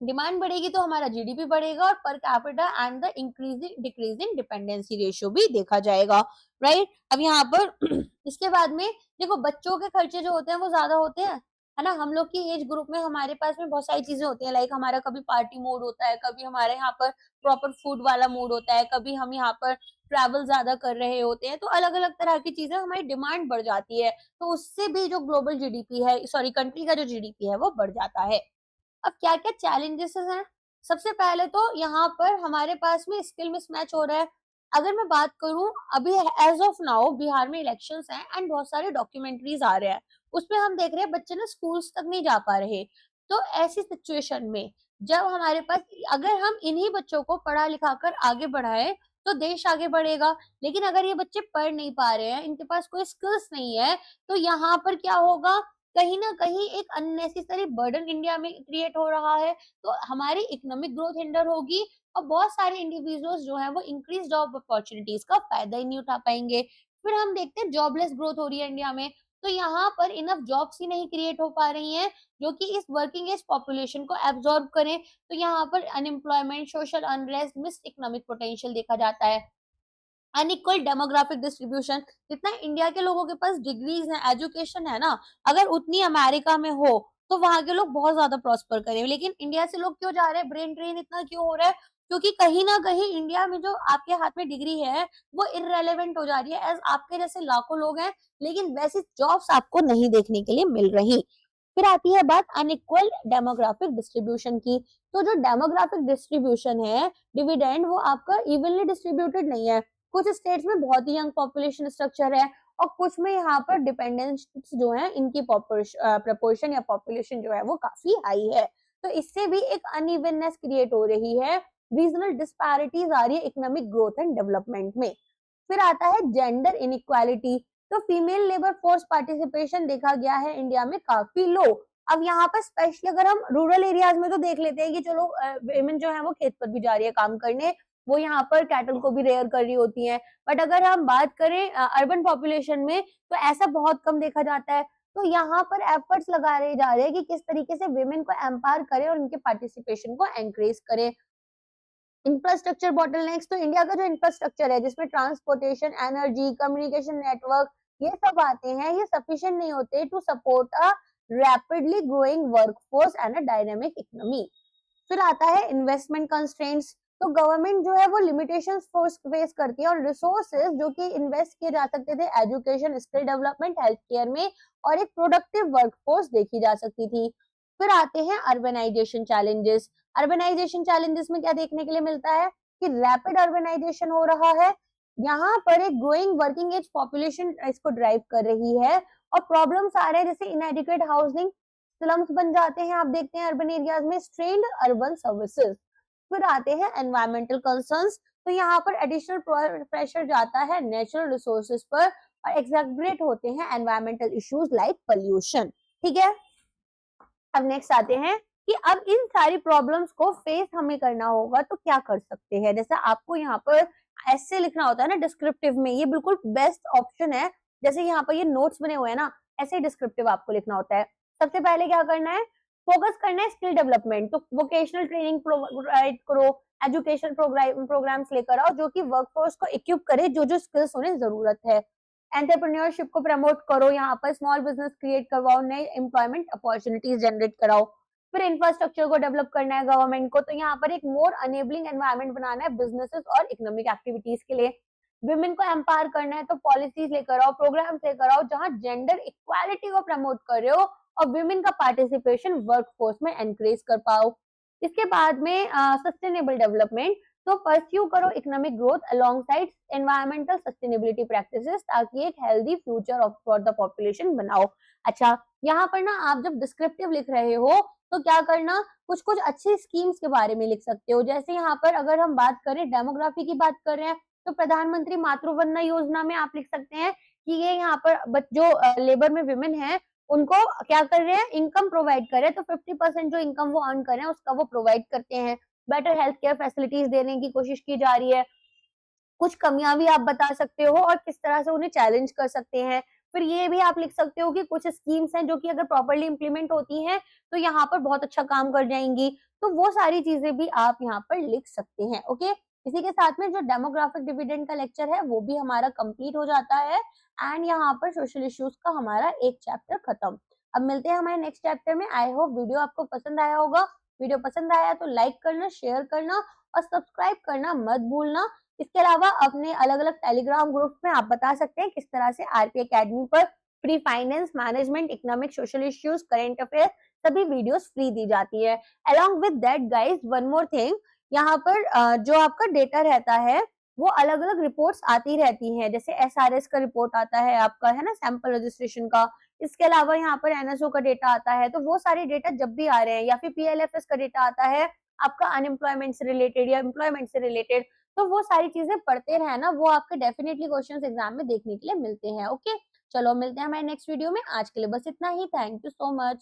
डिमांड बढ़ेगी तो हमारा जीडीपी बढ़ेगा और per capita and the increasing decreasing dependency ratio भी देखा जाएगा, राइट। अब यहाँ पर इसके बाद में देखो बच्चों के खर्चे जो होते हैं वो ज्यादा होते हैं, है ना। हम लोग की एज ग्रुप में हमारे पास में बहुत सारी चीजें होती हैं, लाइक हमारा कभी पार्टी मोड होता है, कभी हमारे यहाँ पर प्रॉपर फूड वाला मूड होता है, कभी हम यहाँ पर ट्रैवल ज्यादा कर रहे होते हैं, तो अलग अलग तरह की चीजें हमारी डिमांड बढ़ जाती है, तो उससे भी जो ग्लोबल जीडीपी है, सॉरी कंट्री का जो जीडीपी है वो बढ़ जाता है। अब क्या क्या चैलेंजेस हैं, सबसे पहले तो यहाँ पर हमारे पास में स्किल मिसमैच हो रहा है। अगर मैं बात करूं अभी एज ऑफ नाउ बिहार में इलेक्शंस हैं एंड बहुत सारे डॉक्यूमेंट्रीज आ रहे हैं, उसमें हम देख रहे हैं बच्चे ना स्कूल्स तक नहीं जा पा रहे। तो ऐसी सिचुएशन में जब हमारे पास, अगर हम इन्हीं बच्चों को पढ़ा लिखा कर आगे बढ़ाए तो देश आगे बढ़ेगा, लेकिन अगर ये बच्चे पढ़ नहीं पा रहे हैं, इनके पास कोई स्किल्स नहीं है, तो यहाँ पर क्या होगा, कहीं ना कहीं एक अननेसेसरी बर्डन इंडिया में क्रिएट हो रहा है, तो हमारी इकोनॉमिक ग्रोथ हिंडर होगी और बहुत सारे इंडिविजुअल्स जो है वो इंक्रीज जॉब अपॉर्चुनिटीज का फायदा ही नहीं उठा पाएंगे। फिर हम देखते हैं जॉबलेस ग्रोथ हो रही है इंडिया में, तो यहाँ पर इनफ जॉब्स ही नहीं क्रिएट हो पा रही हैं जो कि इस वर्किंग एज पॉपुलेशन को एब्जॉर्ब करें, तो यहाँ पर unemployment, social unrest, missed economic potential देखा जाता है। अनइक्वल डेमोग्राफिक डिस्ट्रीब्यूशन, जितना इंडिया के लोगों के पास डिग्रीज है, एजुकेशन है ना, अगर उतनी अमेरिका में हो तो वहां के लोग बहुत ज्यादा प्रॉस्पर करें, लेकिन इंडिया से लोग क्यों जा रहे हैं, ब्रेन ड्रेन इतना क्यों हो रहा है, क्योंकि कहीं ना कहीं इंडिया में जो आपके हाथ में डिग्री है वो इररेलेवेंट हो जा रही है, एज आपके जैसे लाखों लोग हैं लेकिन वैसी जॉब्स आपको नहीं देखने के लिए मिल रही। फिर आती है बात अनइक्वल डेमोग्राफिक डिस्ट्रीब्यूशन की, तो जो डेमोग्राफिक डिस्ट्रीब्यूशन है डिविडेंड वो आपका इवनली डिस्ट्रीब्यूटेड नहीं है, कुछ स्टेट्स में बहुत ही यंग पॉपुलेशन स्ट्रक्चर है और कुछ में यहाँ पर डिपेंडेंस जो है इनकी प्रपोर्शन या पॉपुलेशन जो है वो काफी हाई है, तो इससे भी एक अनइवननेस क्रिएट हो रही है, रीजनल डिस्पैरिटीज आ रही है इकोनॉमिक ग्रोथ एंड डेवलपमेंट में। फिर आता है जेंडर इनइक्वालिटी, तो फीमेल लेबर फोर्स पार्टिसिपेशन देखा गया है इंडिया में काफी लो। अब यहाँ पर स्पेशली अगर हम रूरल एरियाज में तो देख लेते हैं कि चलो विमेन जो है वो खेत पर भी जा रही है काम करने, वो यहाँ पर कैटल को भी रेयर कर रही होती हैं, बट अगर हम बात करें अर्बन पॉपुलेशन में तो ऐसा बहुत कम देखा जाता है। तो यहाँ पर एफर्ट्स लगा रहे जा रहे हैं कि किस तरीके से विमेन को एम्पावर करें और उनके पार्टिसिपेशन को एनकरेज करें। इंफ्रास्ट्रक्चर बॉटलनेक्स, तो इंडिया का जो इंफ्रास्ट्रक्चर है जिसमें ट्रांसपोर्टेशन, एनर्जी, कम्युनिकेशन नेटवर्क ये सब आते हैं, ये सफिशिएंट नहीं होते to support a rapidly growing workforce and a dynamic economy. फिर आता है इन्वेस्टमेंट कंस्ट्रेंट्स, तो गवर्नमेंट जो है वो लिमिटेशंस फेस करती है और रिसोर्सेज जो कि इन्वेस्ट किए जा सकते थे education, skill development, health care में और एक प्रोडक्टिव वर्कफोर्स देखी जा सकती थी। फिर आते हैं अर्बनाइजेशन चैलेंजेस, अर्बनाइजेशन चैलेंजेस में क्या देखने के लिए मिलता है कि रैपिड अर्बनाइजेशन हो रहा है, यहाँ पर एक ग्रोइंग वर्किंग एज पॉपुलेशन इसको ड्राइव कर रही है और प्रॉब्लम्स आ रहे हैं जैसे इनएडिक्वेट हाउसिंग, स्लम्स बन जाते हैं आप देखते हैं अर्बन एरियाज में, स्ट्रेन्ड अर्बन सर्विसेज। फिर आते हैं एनवायरमेंटल कंसर्न्स, तो यहाँ पर एडिशनल प्रेशर जाता है नेचुरल रिसोर्सेज पर और एक्सैगरेट होते हैं एनवायरमेंटल इश्यूज लाइक पोल्यूशन। ठीक है, अब नेक्स्ट आते हैं कि अब इन सारी प्रॉब्लम्स को फेस हमें करना होगा तो क्या कर सकते हैं। जैसे आपको यहाँ पर ऐसे लिखना होता है ना डिस्क्रिप्टिव में, ये बिल्कुल बेस्ट ऑप्शन है, जैसे यहाँ पर ये नोट्स बने हुए हैं ना, ऐसे डिस्क्रिप्टिव आपको लिखना होता है। सबसे पहले क्या करना है, फोकस करना है स्किल डेवलपमेंट, तो वोकेशनल ट्रेनिंग प्रोवाइड करो, एजुकेशन प्रोग्राम्स लेकर आओ जो कि वर्कफोर्स को इक्विप करे जो जो स्किल्स उन्हें जरूरत है। एंटरप्रेन्योरशिप को प्रमोट करो, यहाँ पर स्मॉल बिजनेस क्रिएट करवाओ, नए एम्प्लॉयमेंट अपॉर्चुनिटीज जनरेट कराओ। फिर इंफ्रास्ट्रक्चर को डेवलप करना है गवर्नमेंट को, तो यहाँ पर एक मोर अनेबलिंग एनवायरनमेंट बनाना है बिजनेसेस और इकोनॉमिक एक्टिविटीज के लिए। विमेन को एम्पावर करना है तो पॉलिसीज लेकर आओ, प्रोग्राम्स लेकर आओ जहां जेंडर इक्वालिटी को प्रमोट कर रहे हो और विमेन का पार्टिसिपेशन वर्कफोर्स में एनकरेज कर पाओ। इसके बाद में सस्टेनेबल डेवलपमेंट, तो परस्यू करो economic growth alongside environmental sustainability practices ताकि एक healthy future of for the population बनाओ। अच्छा, यहाँ पर ना आप जब डिस्क्रिप्टिव लिख रहे हो तो क्या करना, कुछ कुछ अच्छी स्कीम्स के बारे में लिख सकते हो। जैसे यहाँ पर अगर हम बात करें डेमोग्राफी की बात कर रहे हैं तो प्रधानमंत्री मातृवंदना योजना में आप लिख सकते हैं कि ये यहाँ पर जो लेबर में विमेन है उनको क्या कर रहे हैं, इनकम प्रोवाइड कर रहे हैं, तो 50% जो इनकम वो अर्न कर रहे हैं उसका वो प्रोवाइड करते हैं। बेटर हेल्थ केयर फैसिलिटीज देने की कोशिश की जा रही है। कुछ कमियां भी आप बता सकते हो और किस तरह से उन्हें चैलेंज कर सकते हैं। फिर ये भी आप लिख सकते हो कि कुछ स्कीम्स हैं जो कि अगर प्रॉपर्ली इम्प्लीमेंट होती हैं तो यहाँ पर बहुत अच्छा काम कर जाएंगी। तो वो सारी चीजें भी आप यहाँ पर लिख सकते हैं। ओके, इसी के साथ में जो डेमोग्राफिक डिविडेंड का लेक्चर है वो भी हमारा कंप्लीट हो जाता है एंड यहाँ पर सोशल इश्यूज का हमारा एक चैप्टर खत्म। अब मिलते हैं हमारे नेक्स्ट चैप्टर में। आई होप वीडियो आपको पसंद आया होगा। वीडियो पसंद आया तो लाइक करना, शेयर करना और सब्सक्राइब करना मत भूलना। इसके अलावा अपने अलग अलग टेलीग्राम ग्रुप में आप बता सकते हैं किस तरह से आरपी एकेडमी पर free finance, management, economic, social issues, current affair सभी वीडियोस फ्री दी जाती है। Along with that guys, one more thing, यहाँ पर जो आपका डेटा रहता है वो अलग अलग रिपोर्ट्स आती रहती हैं। जैसे एसआरएस का रिपोर्ट आता है आपका, है ना, सैंपल रजिस्ट्रेशन का। इसके अलावा यहाँ पर एनएसओ का डेटा आता है। तो वो सारे डेटा जब भी आ रहे हैं, या फिर पीएलएफएस का डेटा आता है आपका अनएम्प्लॉयमेंट से रिलेटेड या एम्प्लॉयमेंट से रिलेटेड, तो वो सारी चीजें पढ़ते रहना, वो आपके डेफिनेटली क्वेश्चंस एग्जाम में देखने के लिए मिलते हैं। ओके, चलो मिलते हैं हमारे नेक्स्ट वीडियो में। आज के लिए बस इतना ही। Thank you so much.